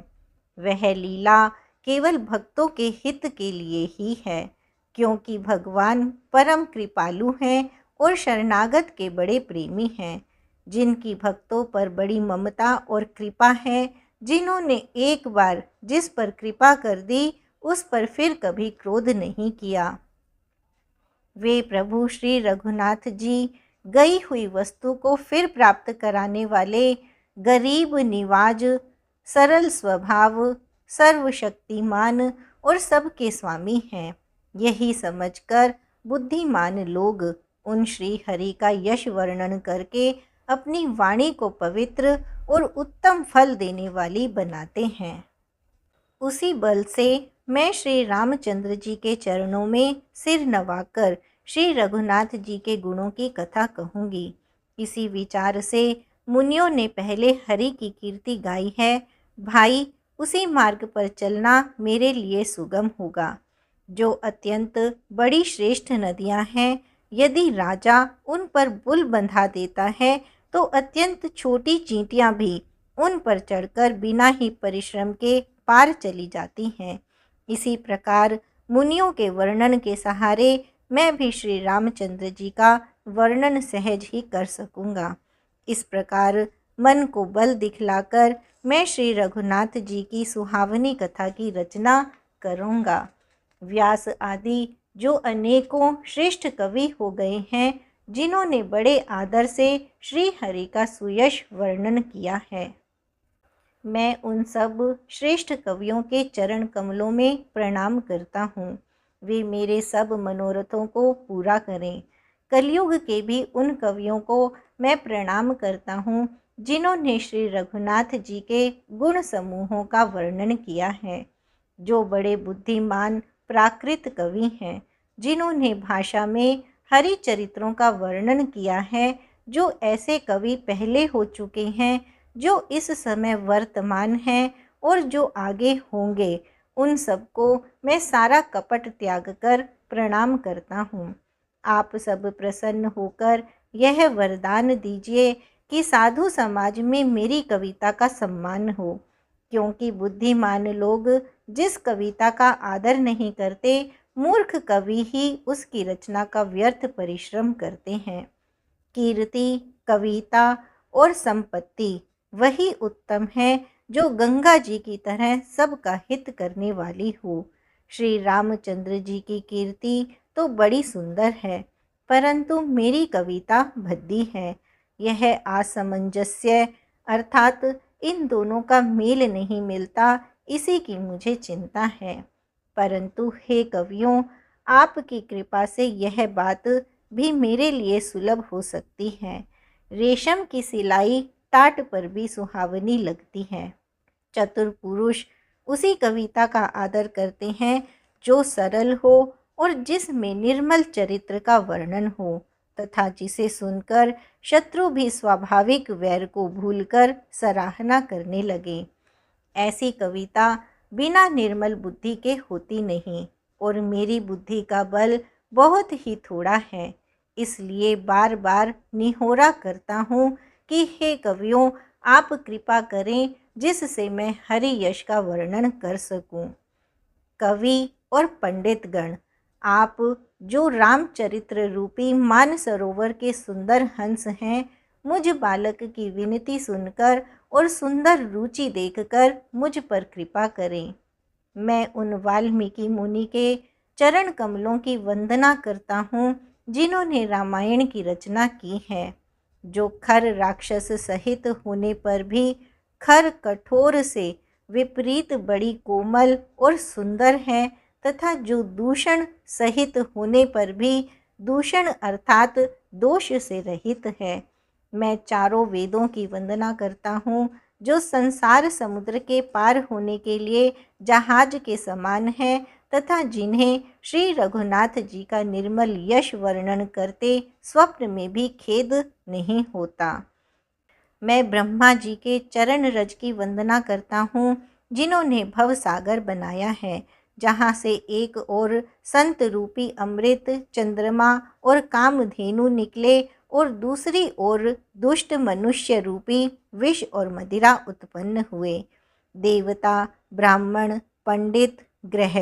वह लीला केवल भक्तों के हित के लिए ही है, क्योंकि भगवान परम कृपालु हैं और शरणागत के बड़े प्रेमी हैं, जिनकी भक्तों पर बड़ी ममता और कृपा है, जिन्होंने एक बार जिस पर कृपा कर दी उस पर फिर कभी क्रोध नहीं किया। वे प्रभु श्री रघुनाथ जी गई हुई वस्तु को फिर प्राप्त कराने वाले गरीब निवाज, सरल स्वभाव, सर्वशक्तिमान और सबके स्वामी हैं। यही समझकर बुद्धिमान लोग उन श्री हरि का यश वर्णन करके अपनी वाणी को पवित्र और उत्तम फल देने वाली बनाते हैं। उसी बल से मैं श्री रामचंद्र जी के चरणों में सिर नवाकर श्री रघुनाथ जी के गुणों की कथा कहूँगी। इसी विचार से मुनियों ने पहले हरि की कीर्ति गाई है। भाई, उसी मार्ग पर चलना मेरे लिए सुगम होगा। जो अत्यंत बड़ी श्रेष्ठ नदियाँ हैं, यदि राजा उन पर पुल बंधा देता है तो अत्यंत छोटी चींटियाँ भी उन पर चढ़कर बिना ही परिश्रम के पार चली जाती हैं। इसी प्रकार मुनियों के वर्णन के सहारे मैं भी श्री रामचंद्र जी का वर्णन सहज ही कर सकूँगा। इस प्रकार मन को बल दिखलाकर मैं श्री रघुनाथ जी की सुहावनी कथा की रचना करूँगा। व्यास आदि जो अनेकों श्रेष्ठ कवि हो गए हैं, जिन्होंने बड़े आदर से श्री हरि का सुयश वर्णन किया है, मैं उन सब श्रेष्ठ कवियों के चरण कमलों में प्रणाम करता हूँ। वे मेरे सब मनोरथों को पूरा करें। कलयुग के भी उन कवियों को मैं प्रणाम करता हूँ, जिन्होंने श्री रघुनाथ जी के गुण समूहों का वर्णन किया है। जो बड़े बुद्धिमान प्राकृत कवि हैं, जिन्होंने भाषा में हरि चरित्रों का वर्णन किया है। जो ऐसे कवि पहले हो चुके हैं, जो इस समय वर्तमान हैं और जो आगे होंगे, उन सबको मैं सारा कपट त्याग कर प्रणाम करता हूँ। आप सब प्रसन्न होकर यह वरदान दीजिए कि साधु समाज में मेरी कविता का सम्मान हो, क्योंकि बुद्धिमान लोग जिस कविता का आदर नहीं करते, मूर्ख कवि ही उसकी रचना का व्यर्थ परिश्रम करते हैं। कीर्ति, कविता और संपत्ति वही उत्तम है जो गंगा जी की तरह सबका हित करने वाली हो। श्री रामचंद्र जी की कीर्ति तो बड़ी सुंदर है, परंतु मेरी कविता भद्दी है। यह असमंजस्य अर्थात इन दोनों का मेल नहीं मिलता, इसी की मुझे चिंता है। परंतु हे कवियों, आपकी कृपा से यह बात भी मेरे लिए सुलभ हो सकती है। रेशम की सिलाई टाट पर भी सुहावनी लगती है। चतुर पुरुष उसी कविता का आदर करते हैं जो सरल हो और जिसमें निर्मल चरित्र का वर्णन हो, तथा जिसे सुनकर शत्रु भी स्वाभाविक वैर को भूलकर सराहना करने लगे। ऐसी कविता बिना निर्मल बुद्धि के होती नहीं, और मेरी बुद्धि का बल बहुत ही थोड़ा है। इसलिए बार बार निहोरा करता हूँ कि हे कवियों, आप कृपा करें जिससे मैं हरि यश का वर्णन कर सकूं। कवि और पंडित गण, आप जो रामचरित्र रूपी मानसरोवर के सुंदर हंस हैं, मुझ बालक की विनती सुनकर और सुंदर रुचि देखकर मुझ पर कृपा करें। मैं उन वाल्मीकि मुनि के चरण कमलों की वंदना करता हूँ, जिन्होंने रामायण की रचना की है। जो खर राक्षस सहित होने पर भी खर कठोर से विपरीत बड़ी कोमल और सुंदर हैं तथा जो दूषण सहित होने पर भी दूषण अर्थात दोष से रहित है। मैं चारों वेदों की वंदना करता हूँ जो संसार समुद्र के पार होने के लिए जहाज के समान है तथा जिन्हें श्री रघुनाथ जी का निर्मल यश वर्णन करते स्वप्न में भी खेद नहीं होता। मैं ब्रह्मा जी के चरण रज की वंदना करता हूँ जिन्होंने भव सागर बनाया है, जहाँ से एक ओर संत रूपी अमृत चंद्रमा और कामधेनु निकले और दूसरी ओर दुष्ट मनुष्य रूपी विष और मदिरा उत्पन्न हुए। देवता, ब्राह्मण, पंडित, ग्रह,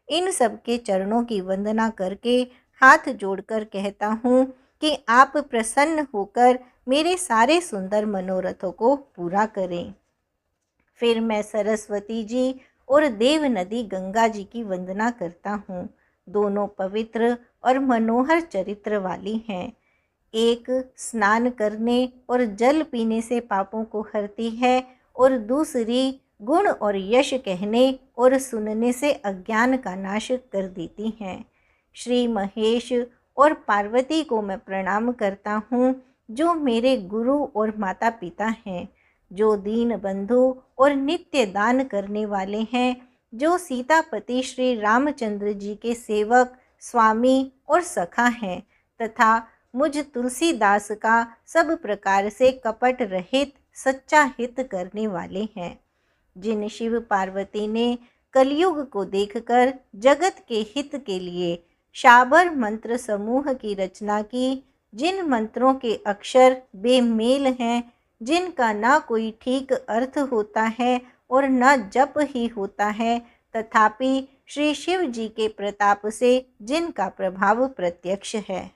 इन सब के चरणों की वंदना करके हाथ जोड़कर कहता हूँ कि आप प्रसन्न होकर मेरे सारे सुंदर मनोरथों को पूरा करें। फिर मैं सरस्वती जी और देव नदी गंगा जी की वंदना करता हूँ। दोनों पवित्र और मनोहर चरित्र वाली हैं। एक स्नान करने और जल पीने से पापों को हरती है और दूसरी गुण और यश कहने और सुनने से अज्ञान का नाश कर देती हैं। श्री महेश और पार्वती को मैं प्रणाम करता हूँ जो मेरे गुरु और माता पिता हैं, जो दीन बंधु और नित्य दान करने वाले हैं, जो सीतापति श्री रामचंद्र जी के सेवक, स्वामी और सखा हैं तथा मुझ तुलसीदास का सब प्रकार से कपट रहित सच्चा हित करने वाले हैं। जिन शिव पार्वती ने कलयुग को देखकर जगत के हित के लिए शाबर मंत्र समूह की रचना की, जिन मंत्रों के अक्षर बेमेल हैं, जिनका ना कोई ठीक अर्थ होता है और न जप ही होता है, तथापि श्री शिव जी के प्रताप से जिनका प्रभाव प्रत्यक्ष है,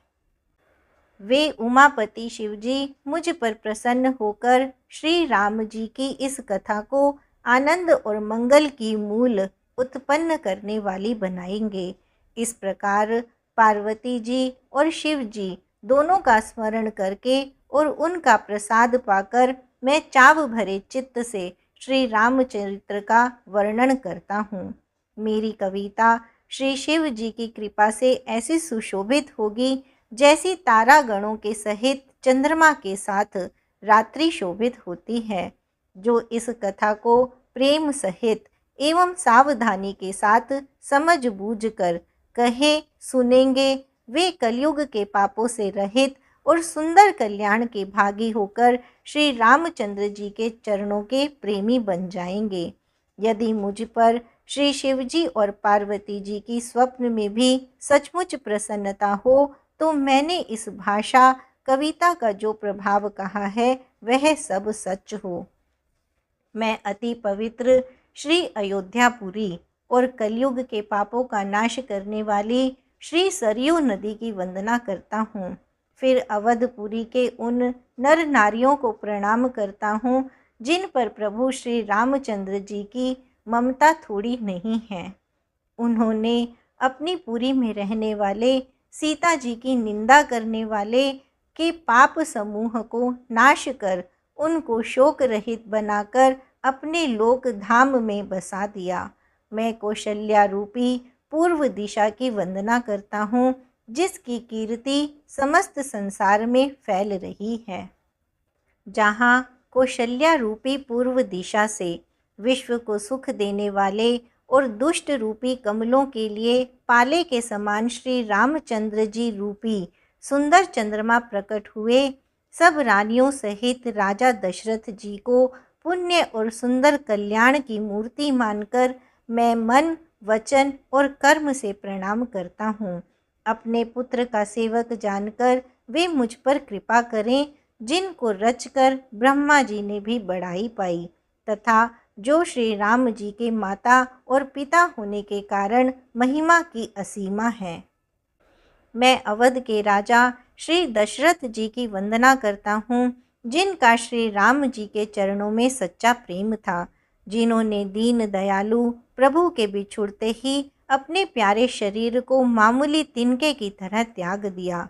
वे उमापति शिव जी मुझ पर प्रसन्न होकर श्री राम जी की इस कथा को आनंद और मंगल की मूल उत्पन्न करने वाली बनाएंगे। इस प्रकार पार्वती जी और शिव जी दोनों का स्मरण करके और उनका प्रसाद पाकर मैं चाव भरे चित्त से श्री रामचरित्र का वर्णन करता हूँ। मेरी कविता श्री शिव जी की कृपा से ऐसी सुशोभित होगी जैसी तारागणों के सहित चंद्रमा के साथ रात्रि शोभित होती है। जो इस कथा को प्रेम सहित एवं सावधानी के साथ समझ बूझ कर कहे सुनेंगे, वे कलयुग के पापों से रहित और सुंदर कल्याण के भागी होकर श्री रामचंद्र जी के चरणों के प्रेमी बन जाएंगे। यदि मुझ पर श्री शिव जी और पार्वती जी की स्वप्न में भी सचमुच प्रसन्नता हो तो मैंने इस भाषा कविता का जो प्रभाव कहा है वह सब सच हो। मैं अति पवित्र श्री अयोध्यापुरी और कलयुग के पापों का नाश करने वाली श्री सरयू नदी की वंदना करता हूँ। फिर अवधपुरी के उन नर नारियों को प्रणाम करता हूँ जिन पर प्रभु श्री रामचंद्र जी की ममता थोड़ी नहीं है। उन्होंने अपनी पुरी में रहने वाले सीता जी की निंदा करने वाले के पाप समूह को नाश कर उनको शोक रहित बनाकर अपने लोक धाम में बसा दिया। मैं कौशल्या रूपी पूर्व दिशा की वंदना करता हूँ जिसकी कीर्ति समस्त संसार में फैल रही है। जहाँ कौशल्या रूपी पूर्व दिशा से विश्व को सुख देने वाले और दुष्ट रूपी कमलों के लिए पाले के समान श्री रामचंद्र जी रूपी सुंदर चंद्रमा प्रकट हुए, सब रानियों सहित राजा दशरथ जी को पुण्य और सुंदर कल्याण की मूर्ति मानकर मैं मन, वचन और कर्म से प्रणाम करता हूँ। अपने पुत्र का सेवक जानकर वे मुझ पर कृपा करें, जिनको रचकर ब्रह्मा जी ने भी बढ़ाई पाई तथा जो श्री राम जी के माता और पिता होने के कारण महिमा की असीमा है। मैं अवध के राजा श्री दशरथ जी की वंदना करता हूँ जिनका श्री राम जी के चरणों में सच्चा प्रेम था, जिन्होंने दीन दयालु प्रभु के बिछुड़ते ही अपने प्यारे शरीर को मामूली तिनके की तरह त्याग दिया।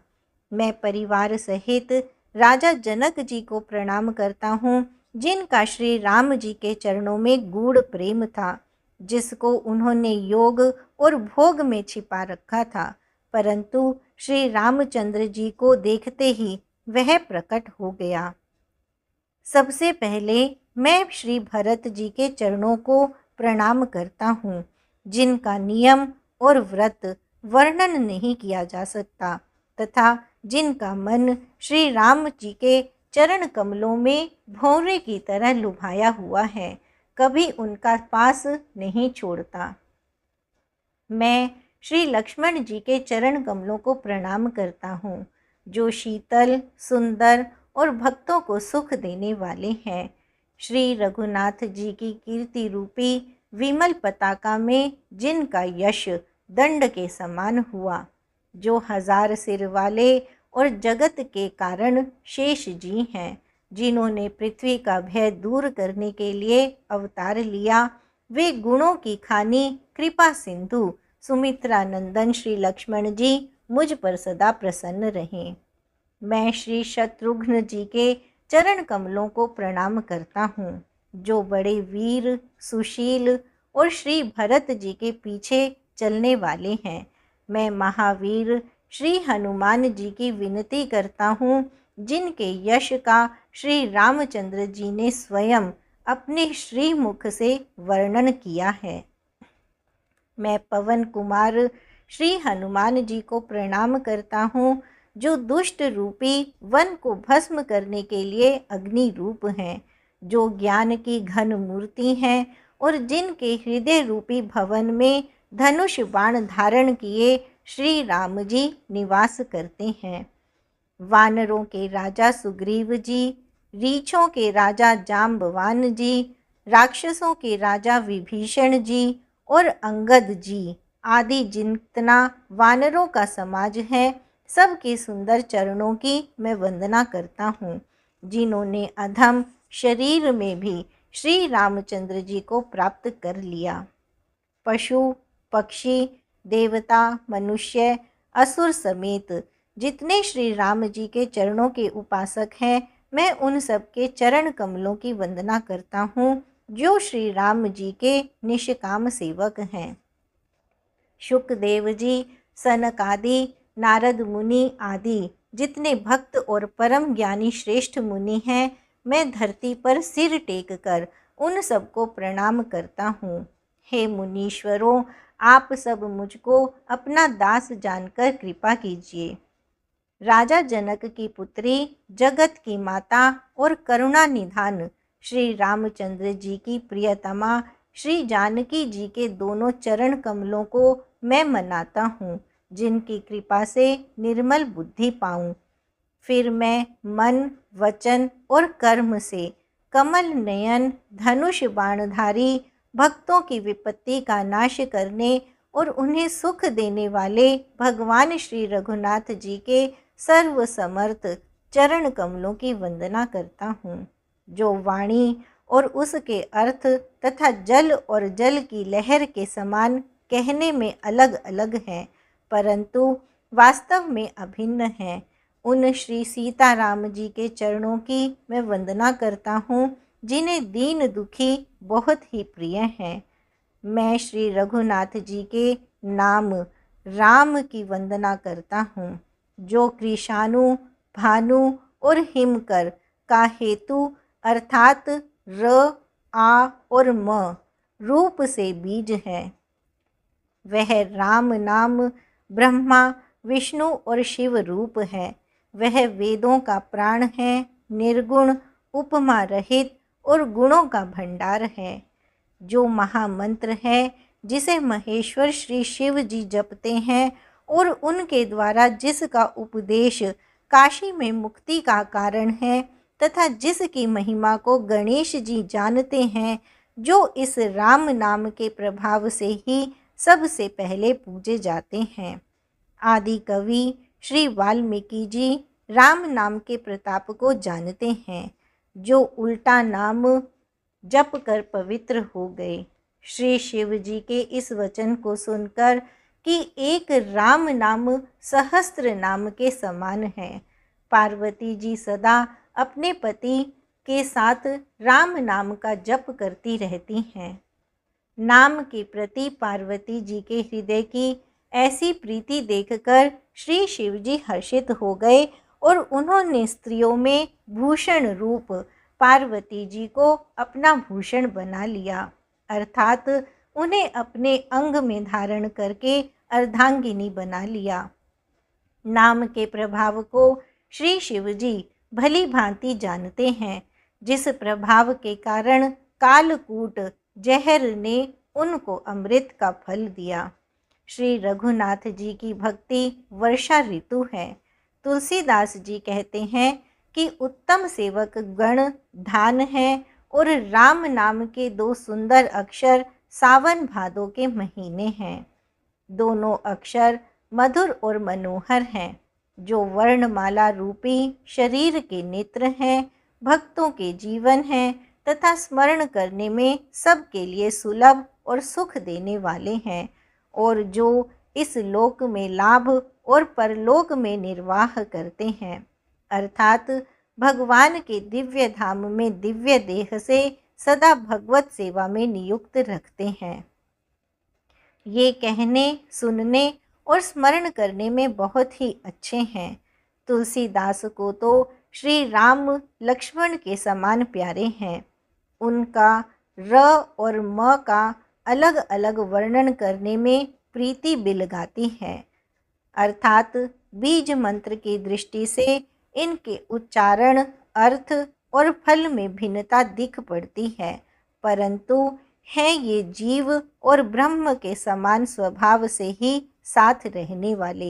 मैं परिवार सहित राजा जनक जी को प्रणाम करता हूँ जिनका श्री राम जी के चरणों में गूढ़ प्रेम था, जिसको उन्होंने योग और भोग में छिपा रखा था, परंतु श्री रामचंद्र जी को देखते ही वह प्रकट हो गया। सबसे पहले मैं श्री भरत जी के चरणों को प्रणाम करता हूँ, जिनका नियम और व्रत वर्णन नहीं किया जा सकता तथा जिनका मन श्री राम जी के चरण कमलों में भौरे की तरह लुभाया हुआ है, कभी उनका पास नहीं छोड़ता। मैं श्री लक्ष्मण जी के चरण कमलों को प्रणाम करता हूँ, जो शीतल, सुंदर और भक्तों को सुख देने वाले हैं। श्री रघुनाथ जी की कीर्ति रूपी विमल पताका में जिनका यश दंड के समान हुआ, जो 1000 सिर वाले और जगत के कारण शेष जी हैं, जिन्होंने पृथ्वी का भय दूर करने के लिए अवतार लिया, वे गुणों की खानी कृपा सिंधु सुमित्रा नंदन श्री लक्ष्मण जी मुझ पर सदा प्रसन्न रहें। मैं श्री शत्रुघ्न जी के चरण कमलों को प्रणाम करता हूँ, जो बड़े वीर, सुशील और श्री भरत जी के पीछे चलने वाले हैं। मैं महावीर श्री हनुमान जी की विनती करता हूँ, जिनके यश का श्री रामचंद्र जी ने स्वयं अपने श्रीमुख से वर्णन किया है। मैं पवन कुमार श्री हनुमान जी को प्रणाम करता हूँ, जो दुष्ट रूपी वन को भस्म करने के लिए अग्नि रूप हैं, जो ज्ञान की घन मूर्ति हैं और जिनके हृदय रूपी भवन में धनुष बाण धारण किए श्री राम जी निवास करते हैं। वानरों के राजा सुग्रीव जी, रीछों के राजा जाम्बवान जी, राक्षसों के राजा विभीषण जी और अंगद जी आदि जितना वानरों का समाज है, सबके सुंदर चरणों की मैं वंदना करता हूँ, जिन्होंने अधम शरीर में भी श्री रामचंद्र जी को प्राप्त कर लिया। पशु, पक्षी, देवता, मनुष्य, असुर समेत जितने श्री राम जी के चरणों के उपासक हैं, मैं उन सब के चरण कमलों की वंदना करता हूँ, जो श्री राम जी के निष्काम सेवक हैं। शुकदेव जी, सनक आदि, नारद मुनि आदि जितने भक्त और परम ज्ञानी श्रेष्ठ मुनि हैं, मैं धरती पर सिर टेक कर उन सबको प्रणाम करता हूँ। हे मुनीश्वरों, आप सब मुझको अपना दास जानकर कृपा कीजिए। राजा जनक की पुत्री, जगत की माता और करुणा निधान श्री रामचंद्र जी की प्रियतमा श्री जानकी जी के दोनों चरण कमलों को मैं मनाता हूँ, जिनकी कृपा से निर्मल बुद्धि पाऊँ। फिर मैं मन, वचन और कर्म से कमल नयन, धनुष बाणधारी, भक्तों की विपत्ति का नाश करने और उन्हें सुख देने वाले भगवान श्री रघुनाथ जी के सर्वसमर्थ चरण कमलों की वंदना करता हूँ, जो वाणी और उसके अर्थ तथा जल और जल की लहर के समान कहने में अलग अलग हैं, परंतु वास्तव में अभिन्न हैं। उन श्री सीताराम जी के चरणों की मैं वंदना करता हूँ, जिन्हें दीन दुखी बहुत ही प्रिय हैं। मैं श्री रघुनाथ जी के नाम राम की वंदना करता हूँ, जो कृशानु, भानु और हिमकर का हेतु अर्थात र, आ और म रूप से बीज है। वह राम नाम ब्रह्मा, विष्णु और शिव रूप है। वह वेदों का प्राण है, निर्गुण, उपमा रहित और गुणों का भंडार है। जो महामंत्र है, जिसे महेश्वर श्री शिव जी जपते हैं और उनके द्वारा जिसका उपदेश काशी में मुक्ति का कारण है तथा जिसकी महिमा को गणेश जी जानते हैं, जो इस राम नाम के प्रभाव से ही सबसे पहले पूजे जाते हैं। आदि कवि श्री वाल्मीकि जी राम नाम के प्रताप को जानते हैं, जो उल्टा नाम जप कर पवित्र हो गए। श्री शिव जी के इस वचन को सुनकर कि एक राम नाम सहस्त्र नाम के समान है, पार्वती जी सदा अपने पति के साथ राम नाम का जप करती रहती हैं। नाम के प्रति पार्वती जी के हृदय की ऐसी प्रीति देखकर श्री शिव जी हर्षित हो गए और उन्होंने स्त्रियों में भूषण रूप पार्वती जी को अपना भूषण बना लिया, अर्थात उन्हें अपने अंग में धारण करके अर्धांगिनी बना लिया। नाम के प्रभाव को श्री शिव जी भली भांति जानते हैं, जिस प्रभाव के कारण कालकूट जहर ने उनको अमृत का फल दिया। श्री रघुनाथ जी की भक्ति वर्षा ऋतु है। तुलसीदास जी कहते हैं कि उत्तम सेवक गण धान है और राम नाम के 2 सुंदर अक्षर सावन भादो के महीने हैं। दोनों अक्षर मधुर और मनोहर हैं, जो वर्णमाला रूपी शरीर के नेत्र हैं, भक्तों के जीवन हैं तथा स्मरण करने में सबके लिए सुलभ और सुख देने वाले हैं, और जो इस लोक में लाभ और परलोक में निर्वाह करते हैं, अर्थात भगवान के दिव्य धाम में दिव्य देह से सदा भगवत सेवा में नियुक्त रखते हैं। ये कहने, सुनने और स्मरण करने में बहुत ही अच्छे हैं। तुलसीदास को तो श्री राम लक्ष्मण के समान प्यारे हैं। उनका र और म का अलग अलग वर्णन करने में प्रीति बिलगाती है, अर्थात बीज मंत्र की दृष्टि से इनके उच्चारण, अर्थ और फल में भिन्नता दिख पड़ती है, परंतु हैं ये जीव और ब्रह्म के समान स्वभाव से ही साथ रहने वाले।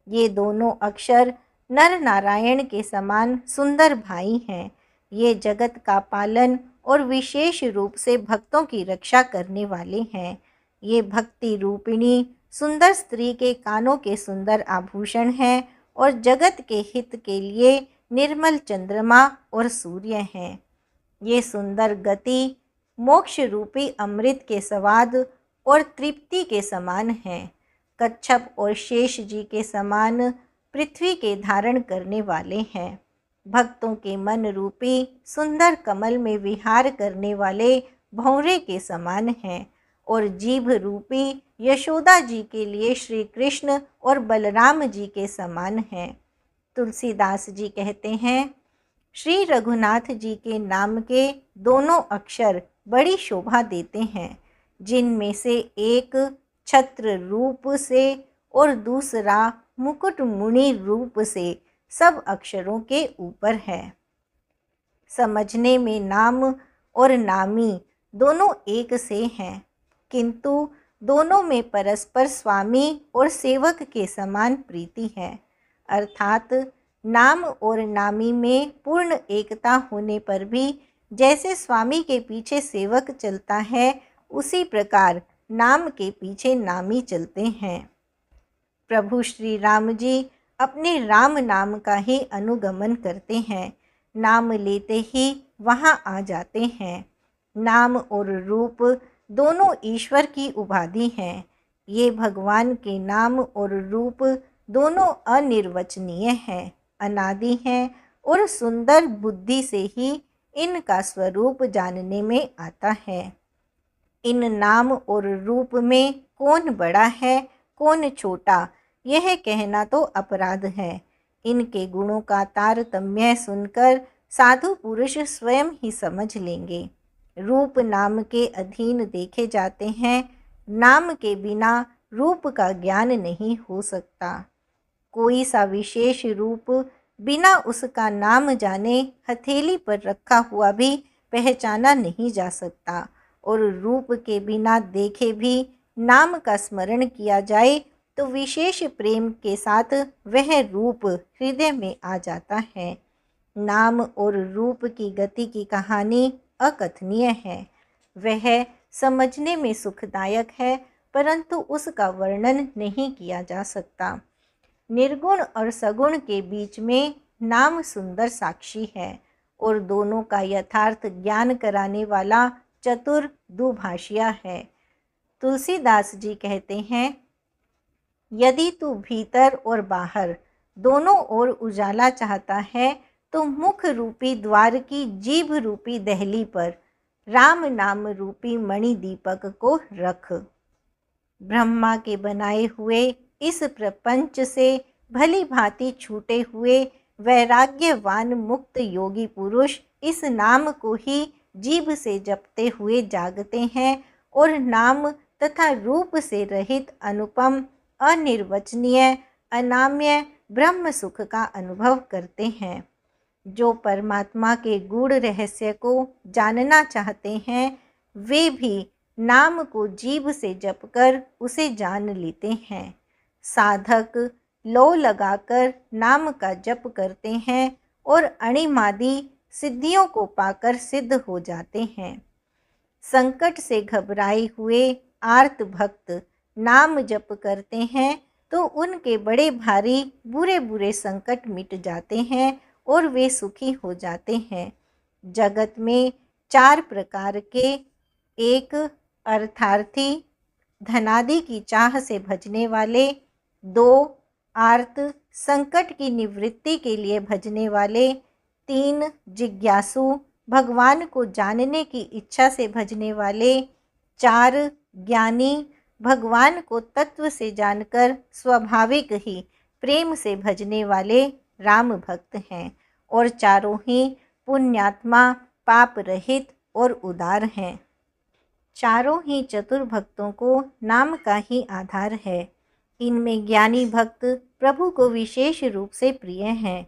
ये दोनों अक्षर नर नारायण के समान सुंदर भाई हैं। ये जगत का पालन और विशेष रूप से भक्तों की रक्षा करने वाले हैं। ये भक्ति रूपिणी सुंदर स्त्री के कानों के सुंदर आभूषण हैं और जगत के हित के लिए निर्मल चंद्रमा और सूर्य हैं। ये सुंदर गति मोक्ष रूपी अमृत के स्वाद और तृप्ति के समान हैं। कच्छप और शेष जी के समान पृथ्वी के धारण करने वाले हैं। भक्तों के मन रूपी सुंदर कमल में विहार करने वाले भंवरे के समान हैं और जीभ रूपी यशोदा जी के लिए श्री कृष्ण और बलराम जी के समान हैं। तुलसीदास जी कहते हैं, श्री रघुनाथ जी के नाम के दोनों अक्षर बड़ी शोभा देते हैं, जिनमें से एक छत्र रूप से और दूसरा मुकुट मुनि रूप से सब अक्षरों के ऊपर है। समझने में नाम और नामी दोनों एक से हैं, किंतु दोनों में परस्पर स्वामी और सेवक के समान प्रीति है, अर्थात नाम और नामी में पूर्ण एकता होने पर भी जैसे स्वामी के पीछे सेवक चलता है, उसी प्रकार नाम के पीछे नामी चलते हैं। प्रभु श्री राम जी अपने राम नाम का ही अनुगमन करते हैं, नाम लेते ही वहाँ आ जाते हैं। नाम और रूप दोनों ईश्वर की उपाधि हैं। ये भगवान के नाम और रूप दोनों अनिर्वचनीय हैं, अनादि हैं और सुंदर बुद्धि से ही इनका स्वरूप जानने में आता है। इन नाम और रूप में कौन बड़ा है कौन छोटा, यह कहना तो अपराध है। इनके गुणों का तारतम्य सुनकर साधु पुरुष स्वयं ही समझ लेंगे। रूप नाम के अधीन देखे जाते हैं, नाम के बिना रूप का ज्ञान नहीं हो सकता। कोई सा विशेष रूप बिना उसका नाम जाने हथेली पर रखा हुआ भी पहचाना नहीं जा सकता, और रूप के बिना देखे भी नाम का स्मरण किया जाए तो विशेष प्रेम के साथ वह रूप हृदय में आ जाता है। नाम और रूप की गति की कहानी अकथनीय है। वह समझने में सुखदायक है, परंतु उसका वर्णन नहीं किया जा सकता। निर्गुण और सगुण के बीच में नाम सुंदर साक्षी है और दोनों का यथार्थ ज्ञान कराने वाला चतुर दुभाषिया है। तुलसीदास जी कहते हैं, यदि तू भीतर और बाहर दोनों ओर उजाला चाहता है तो मुख रूपी द्वार की जीभ रूपी दहली पर राम नाम रूपी मणि दीपक को रख। ब्रह्मा के बनाए हुए इस प्रपंच से भली भांति छूटे हुए वैराग्यवान मुक्त योगी पुरुष इस नाम को ही जीभ से जपते हुए जागते हैं और नाम तथा रूप से रहित अनुपम, अनिर्वचनीय, अनाम्य ब्रह्म सुख का अनुभव करते हैं। जो परमात्मा के गूढ़ रहस्य को जानना चाहते हैं वे भी नाम को जीभ से जपकर उसे जान लेते हैं। साधक लौ लगाकर नाम का जप करते हैं और अणिमादि सिद्धियों को पाकर सिद्ध हो जाते हैं। संकट से घबराए हुए आर्त भक्त नाम जप करते हैं तो उनके बड़े भारी बुरे बुरे संकट मिट जाते हैं और वे सुखी हो जाते हैं। जगत में 4 प्रकार के, एक अर्थार्थी धनादि की चाह से भजने वाले, 2 आर्त संकट की निवृत्ति के लिए भजने वाले, 3 जिज्ञासु भगवान को जानने की इच्छा से भजने वाले, 4 ज्ञानी भगवान को तत्व से जानकर स्वाभाविक ही प्रेम से भजने वाले राम भक्त हैं और चारों ही पुण्यात्मा, पाप रहित और उदार हैं। चारों ही चतुर भक्तों को नाम का ही आधार है। इनमें ज्ञानी भक्त प्रभु को विशेष रूप से प्रिय हैं।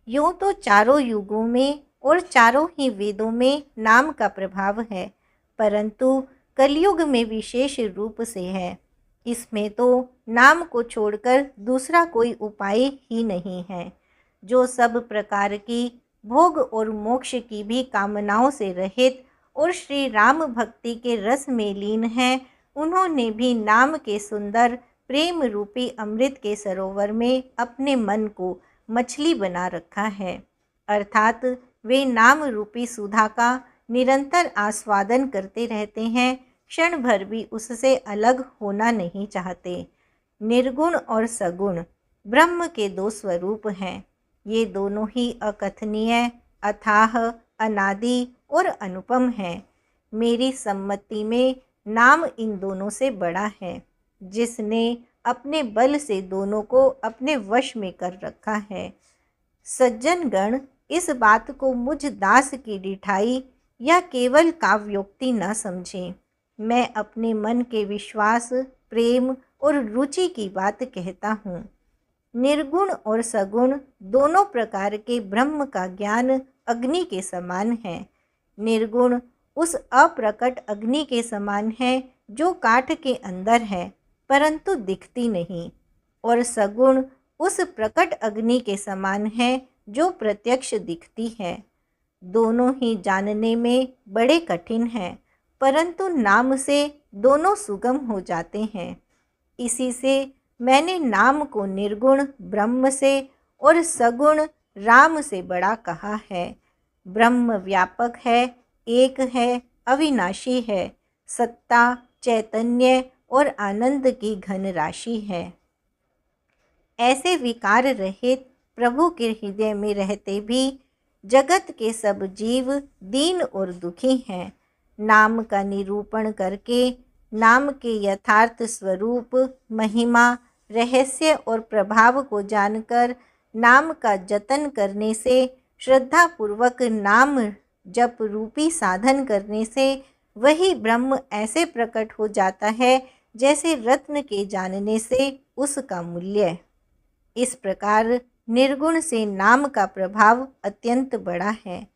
यूँ तो चारों युगों में और चारों ही वेदों में नाम का प्रभाव है, परंतु कलयुग में विशेष रूप से है। इसमें तो नाम को छोड़कर दूसरा कोई उपाय ही नहीं है। जो सब प्रकार की भोग और मोक्ष की भी कामनाओं से रहित और श्री राम भक्ति के रस में लीन हैं, उन्होंने भी नाम के सुंदर प्रेम रूपी अमृत के सरोवर में अपने मन को मछली बना रखा है। अर्थात वे नाम रूपी सुधा का निरंतर आस्वादन करते रहते हैं, क्षण भर भी उससे अलग होना नहीं चाहते। निर्गुण और सगुण ब्रह्म के 2 स्वरूप हैं। ये दोनों ही अकथनीय, अथाह, अनादि और अनुपम हैं। मेरी सम्मति में नाम इन दोनों से बड़ा है। जिसने अपने बल से दोनों को अपने वश में कर रखा है। सज्जन गण इस बात को मुझ दास की डिठाई या केवल काव्योक्ति न समझें। मैं अपने मन के विश्वास, प्रेम और रुचि की बात कहता हूँ। निर्गुण और सगुण दोनों प्रकार के ब्रह्म का ज्ञान अग्नि के समान है। निर्गुण उस अप्रकट अग्नि के समान है जो काठ के अंदर है परंतु दिखती नहीं, और सगुण उस प्रकट अग्नि के समान है जो प्रत्यक्ष दिखती है। दोनों ही जानने में बड़े कठिन हैं, परंतु नाम से दोनों सुगम हो जाते हैं। इसी से मैंने नाम को निर्गुण ब्रह्म से और सगुण राम से बड़ा कहा है। ब्रह्म व्यापक है, एक है, अविनाशी है, सत्ता, चैतन्य और आनंद की घन राशि है। ऐसे विकार रहित प्रभु के हृदय में रहते भी जगत के सब जीव दीन और दुखी हैं। नाम का निरूपण करके नाम के यथार्थ स्वरूप, महिमा, रहस्य और प्रभाव को जानकर नाम का जतन करने से, श्रद्धापूर्वक नाम जप रूपी साधन करने से वही ब्रह्म ऐसे प्रकट हो जाता है जैसे रत्न के जानने से उसका मूल्य। इस प्रकार निर्गुण से नाम का प्रभाव अत्यंत बड़ा है।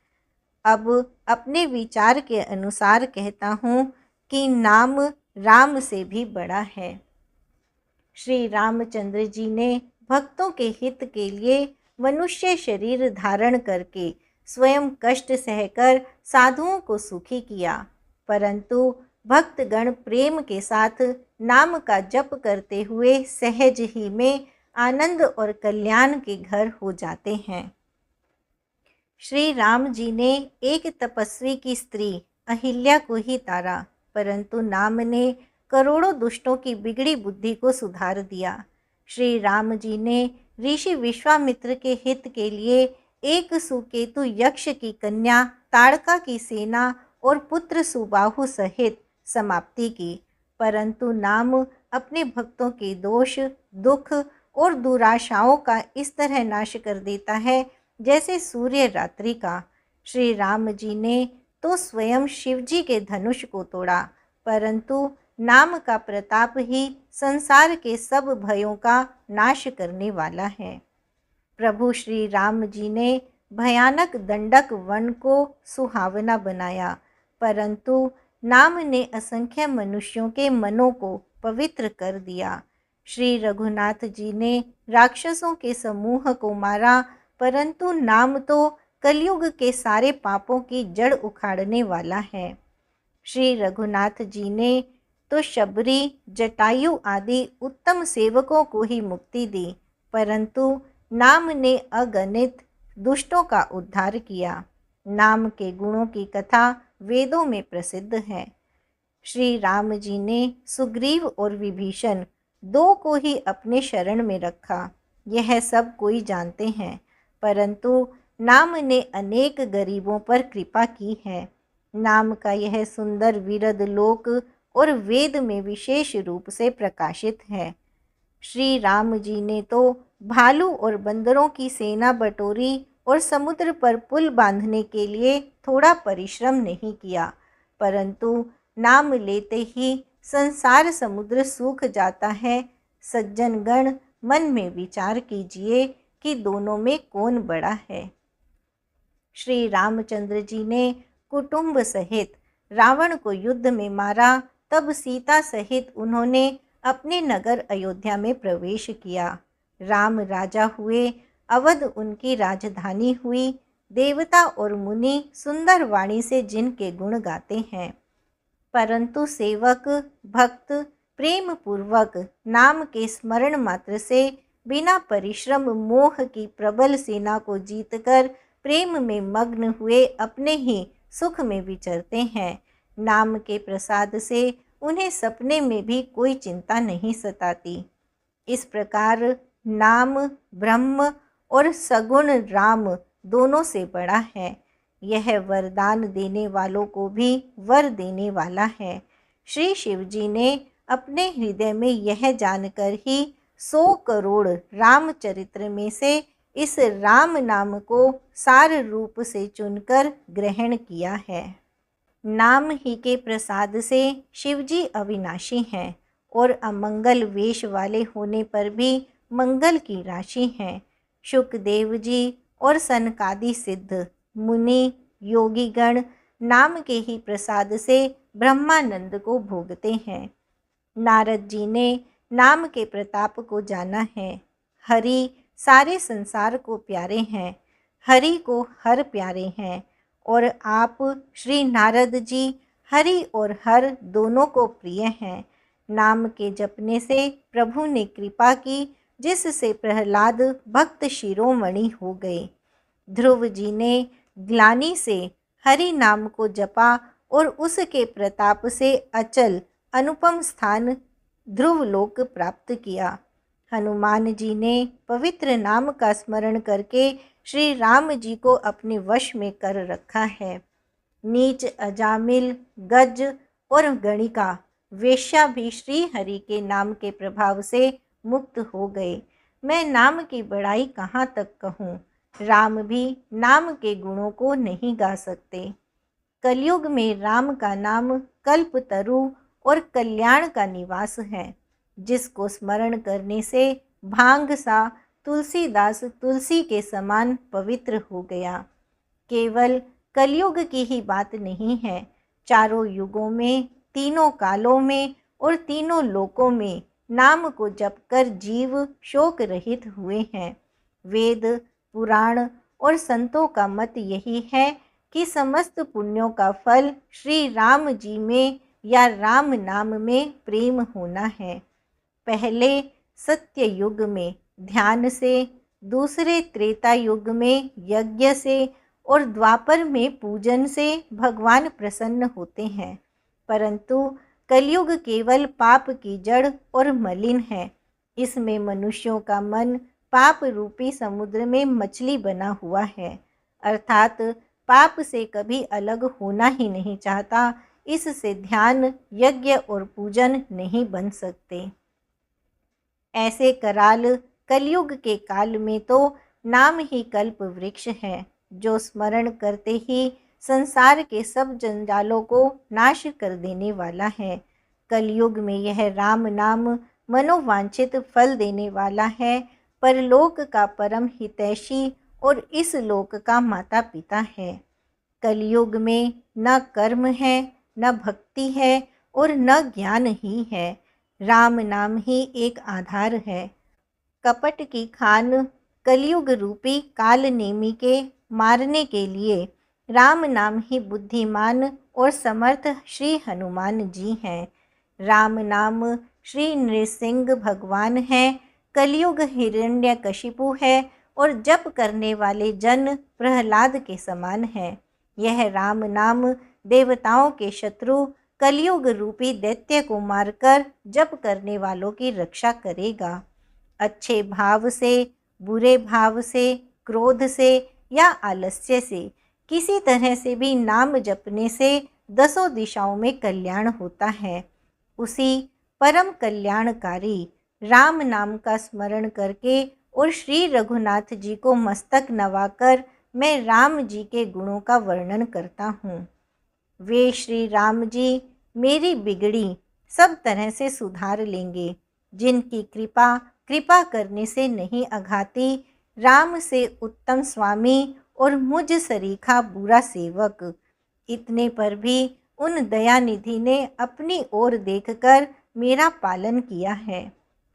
अब अपने विचार के अनुसार कहता हूँ कि नाम राम से भी बड़ा है। श्री रामचंद्र जी ने भक्तों के हित के लिए मनुष्य शरीर धारण करके स्वयं कष्ट सहकर साधुओं को सुखी किया, परंतु भक्तगण प्रेम के साथ नाम का जप करते हुए सहज ही में आनंद और कल्याण के घर हो जाते हैं। श्री राम जी ने एक तपस्वी की स्त्री अहिल्या को ही तारा, परंतु नाम ने करोड़ों दुष्टों की बिगड़ी बुद्धि को सुधार दिया। श्री राम जी ने ऋषि विश्वामित्र के हित के लिए एक सुकेतु यक्ष की कन्या ताड़का की सेना और पुत्र सुबाहु सहित समाप्ति की, परंतु नाम अपने भक्तों के दोष, दुख और दुराशाओं का इस तरह नाश कर देता है जैसे सूर्य रात्रि का। श्री राम जी ने तो स्वयं शिव जी के धनुष को तोड़ा, परंतु नाम का प्रताप ही संसार के सब भयों का नाश करने वाला है। प्रभु श्री राम जी ने भयानक दंडक वन को सुहावना बनाया, परंतु नाम ने असंख्य मनुष्यों के मनों को पवित्र कर दिया। श्री रघुनाथ जी ने राक्षसों के समूह को मारा, परंतु नाम तो कलयुग के सारे पापों की जड़ उखाड़ने वाला है। श्री रघुनाथ जी ने तो शबरी, जटायु आदि उत्तम सेवकों को ही मुक्ति दी, परंतु नाम ने अगणित दुष्टों का उद्धार किया। नाम के गुणों की कथा वेदों में प्रसिद्ध है। श्री राम जी ने सुग्रीव और विभीषण दो को ही अपने शरण में रखा, यह सब कोई जानते हैं, परंतु नाम ने अनेक गरीबों पर कृपा की है। नाम का यह सुंदर विरध लोक और वेद में विशेष रूप से प्रकाशित है। श्री राम जी ने तो भालू और बंदरों की सेना बटोरी और समुद्र पर पुल बांधने के लिए थोड़ा परिश्रम नहीं किया, परंतु नाम लेते ही संसार समुद्र सूख जाता है। सज्जनगण, मन में विचार कीजिए कि दोनों में कौन बड़ा है। श्री रामचंद्र जी ने कुटुंब सहित रावण को युद्ध में मारा, तब सीता सहित उन्होंने अपने नगर अयोध्या में प्रवेश किया। राम राजा हुए, अवध उनकी राजधानी हुई। देवता और मुनि सुंदर वाणी से जिनके गुण गाते हैं, परंतु सेवक भक्त प्रेम पूर्वक नाम के स्मरण मात्र से बिना परिश्रम मोह की प्रबल सेना को जीतकर प्रेम में मग्न हुए अपने ही सुख में विचरते हैं। नाम के प्रसाद से उन्हें सपने में भी कोई चिंता नहीं सताती। इस प्रकार नाम ब्रह्म और सगुण राम दोनों से बड़ा है। यह वरदान देने वालों को भी वर देने वाला है। श्री शिव जी ने अपने हृदय में यह जानकर ही 100 करोड़ रामचरित्र में से इस राम नाम को सार रूप से चुनकर ग्रहण किया है। नाम ही के प्रसाद से शिवजी अविनाशी हैं और अमंगल वेश वाले होने पर भी मंगल की राशि हैं। शुकदेव जी और सनकादि सिद्ध मुनि योगीगण नाम के ही प्रसाद से ब्रह्मानंद को भोगते हैं। नारद जी ने नाम के प्रताप को जाना है। हरि सारे संसार को प्यारे हैं, हरि को हर प्यारे हैं, और आप श्री नारद जी हरि और हर दोनों को प्रिय हैं। नाम के जपने से प्रभु ने कृपा की, जिससे प्रहलाद भक्त शिरोमणि हो गए। ध्रुव जी ने ग्लानि से हरि नाम को जपा और उसके प्रताप से अचल अनुपम स्थान ध्रुवलोक प्राप्त किया। हनुमान जी ने पवित्र नाम का स्मरण करके श्री राम जी को अपने वश में कर रखा है। नीच अजामिल गज और गणिका वेश्या भी श्री हरि के नाम के प्रभाव से मुक्त हो गए। मैं नाम की बड़ाई कहाँ तक कहूँ। राम भी नाम के गुणों को नहीं गा सकते। कलयुग में राम का नाम कल्पतरु और कल्याण का निवास है, जिसको स्मरण करने से भांग सा तुलसीदास तुलसी के समान पवित्र हो गया। केवल कलयुग की ही बात नहीं है, चारों युगों में, तीनों कालों में और तीनों लोकों में नाम को जपकर जीव शोक रहित हुए हैं। वेद पुराण और संतों का मत यही है कि समस्त पुण्यों का फल श्री राम जी में या राम नाम में प्रेम होना है। पहले सत्य युग में ध्यान से, दूसरे त्रेता युग में यज्ञ से और द्वापर में पूजन से भगवान प्रसन्न होते हैं, परंतु कलयुग केवल पाप की जड़ और मलिन है। इसमें मनुष्यों का मन पाप रूपी समुद्र में मछली बना हुआ है, अर्थात पाप से कभी अलग होना ही नहीं चाहता। इससे ध्यान, यज्ञ और पूजन नहीं बन सकते। ऐसे कराल कलयुग के काल में तो नाम ही कल्प वृक्ष है, जो स्मरण करते ही संसार के सब जंजालों को नाश कर देने वाला है। कलयुग में यह राम नाम मनोवांछित फल देने वाला है, परलोक का परम हितैषी और इस लोक का माता पिता है। कलयुग में न कर्म है, न भक्ति है और न ज्ञान ही है। राम नाम ही एक आधार है। कपट की खान कलयुग रूपी काल नेमी के मारने के लिए राम नाम ही बुद्धिमान और समर्थ श्री हनुमान जी हैं। राम नाम श्री नृसिंह भगवान हैं। कलयुग हिरण्यकशिपु है और जप करने वाले जन प्रहलाद के समान है। यह राम नाम देवताओं के शत्रु कलयुग रूपी दैत्य को मारकर जप करने वालों की रक्षा करेगा। अच्छे भाव से, बुरे भाव से, क्रोध से या आलस्य से, किसी तरह से भी नाम जपने से 10 दिशाओं में कल्याण होता है। उसी परम कल्याणकारी राम नाम का स्मरण करके और श्री रघुनाथ जी को मस्तक नवाकर मैं राम जी के गुणों का वर्णन करता हूँ। वे श्री राम जी मेरी बिगड़ी सब तरह से सुधार लेंगे, जिनकी कृपा करने से नहीं अघाती। राम से उत्तम स्वामी और मुझ सरीखा बुरा सेवक। इतने पर भी उन दयानिधि ने अपनी ओर देखकर मेरा पालन किया है।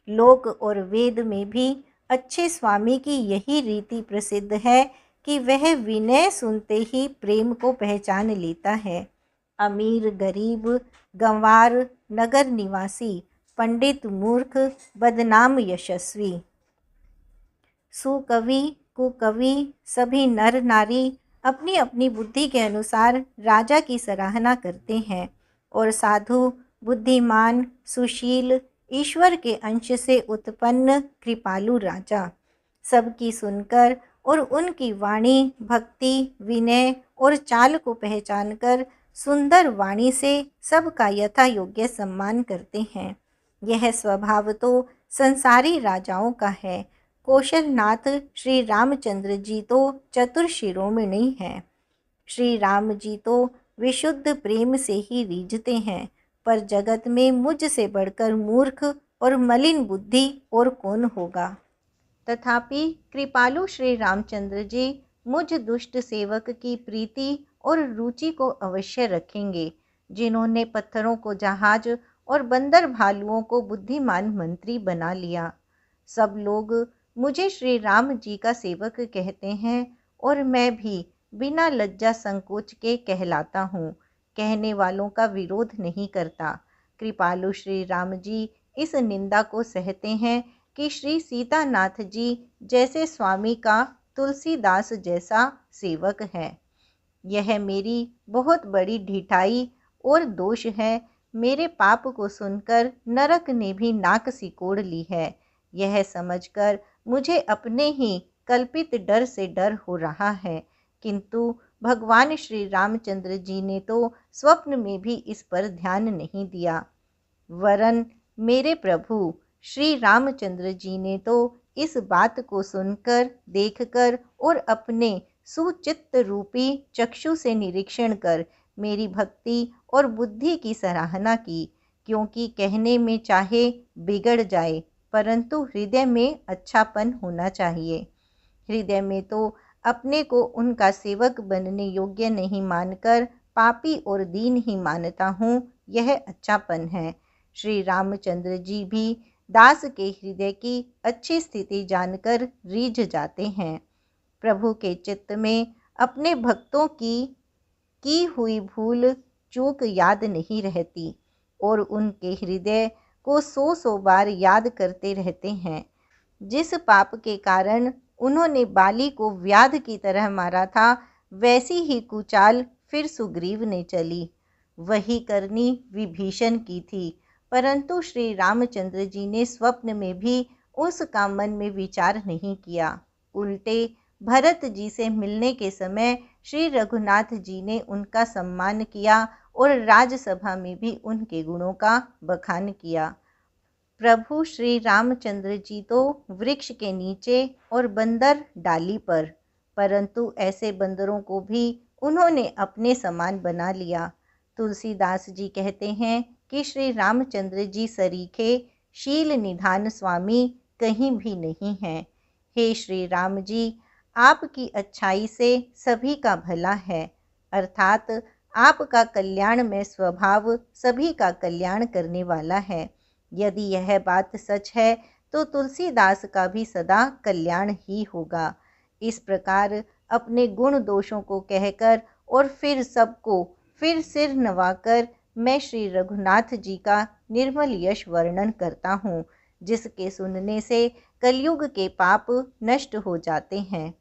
लोक और वेद में भी अच्छे स्वामी की यही रीति प्रसिद्ध है कि वह विनय सुनते ही प्रेम को पहचान लेता है। अमीर, गरीब, गंवार, नगर निवासी, पंडित, मूर्ख, बदनाम, यशस्वी, सुकवि, कुकवि, सभी नर नारी अपनी अपनी बुद्धि के अनुसार राजा की सराहना करते हैं और साधु, बुद्धिमान, सुशील, ईश्वर के अंश से उत्पन्न कृपालु राजा सबकी सुनकर और उनकी वाणी, भक्ति, विनय और चाल को पहचानकर सुंदर वाणी से सबका यथा योग्य सम्मान करते हैं। यह स्वभाव तो संसारी राजाओं का है। कौशलनाथ श्री रामचंद्र जी तो चतुर शिरोमणि हैं। श्री राम जी तो विशुद्ध प्रेम से ही रीझते हैं, पर जगत में मुझ से बढ़कर मूर्ख और मलिन बुद्धि और कौन होगा। तथापि कृपालु श्री रामचंद्र जी मुझ दुष्ट सेवक की प्रीति और रुचि को अवश्य रखेंगे, जिन्होंने पत्थरों को जहाज और बंदर भालुओं को बुद्धिमान मंत्री बना लिया। सब लोग मुझे श्री राम जी का सेवक कहते हैं और मैं भी बिना लज्जा संकोच के कहलाता हूँ। कहने वालों का विरोध नहीं करता। कृपालु श्री राम जी इस निंदा को सहते हैं कि श्री सीतानाथ जी जैसे स्वामी का तुलसीदास जैसा सेवक है। यह मेरी बहुत बड़ी ढिठाई और दोष है। मेरे पाप को सुनकर नरक ने भी नाक सिकोड़ ली है। यह समझकर मुझे अपने ही कल्पित डर से डर हो रहा है, किंतु भगवान श्री रामचंद्र जी ने तो स्वप्न में भी इस पर ध्यान नहीं दिया। वरन मेरे प्रभु श्री रामचंद्र जी ने तो इस बात को सुनकर, देखकर और अपने सुचित्त रूपी चक्षु से निरीक्षण कर मेरी भक्ति और बुद्धि की सराहना की, क्योंकि कहने में चाहे बिगड़ जाए, परंतु हृदय में अच्छापन होना चाहिए। हृदय में तो अपने को उनका सेवक बनने योग्य नहीं मानकर पापी और दीन ही मानता हूँ, यह अच्छापन है। श्री रामचंद्र जी भी दास के हृदय की अच्छी स्थिति जानकर रीझ जाते हैं। प्रभु के चित्त में अपने भक्तों की हुई भूल चूक याद नहीं रहती और उनके हृदय को 100 बार याद करते रहते हैं। जिस पाप के कारण उन्होंने बाली को व्याध की तरह मारा था, वैसी ही कुचाल फिर सुग्रीव ने चली। वही करनी विभीषण की थी, परंतु श्री रामचंद्र जी ने स्वप्न में भी उसका मन में विचार नहीं किया। उल्टे भरत जी से मिलने के समय श्री रघुनाथ जी ने उनका सम्मान किया और राजसभा में भी उनके गुणों का बखान किया। प्रभु श्री रामचंद्र जी तो वृक्ष के नीचे और बंदर डाली पर, परंतु ऐसे बंदरों को भी उन्होंने अपने समान बना लिया। तुलसीदास जी कहते हैं कि श्री रामचंद्र जी सरीखे शील निधान स्वामी कहीं भी नहीं हैं। हे श्री राम जी, आपकी अच्छाई से सभी का भला है, अर्थात आपका कल्याणमय स्वभाव सभी का कल्याण करने वाला है। यदि यह बात सच है तो तुलसीदास का भी सदा कल्याण ही होगा। इस प्रकार अपने गुण दोषों को कहकर और फिर सबको फिर सिर नवाकर मैं श्री रघुनाथ जी का निर्मल यश वर्णन करता हूँ, जिसके सुनने से कलयुग के पाप नष्ट हो जाते हैं।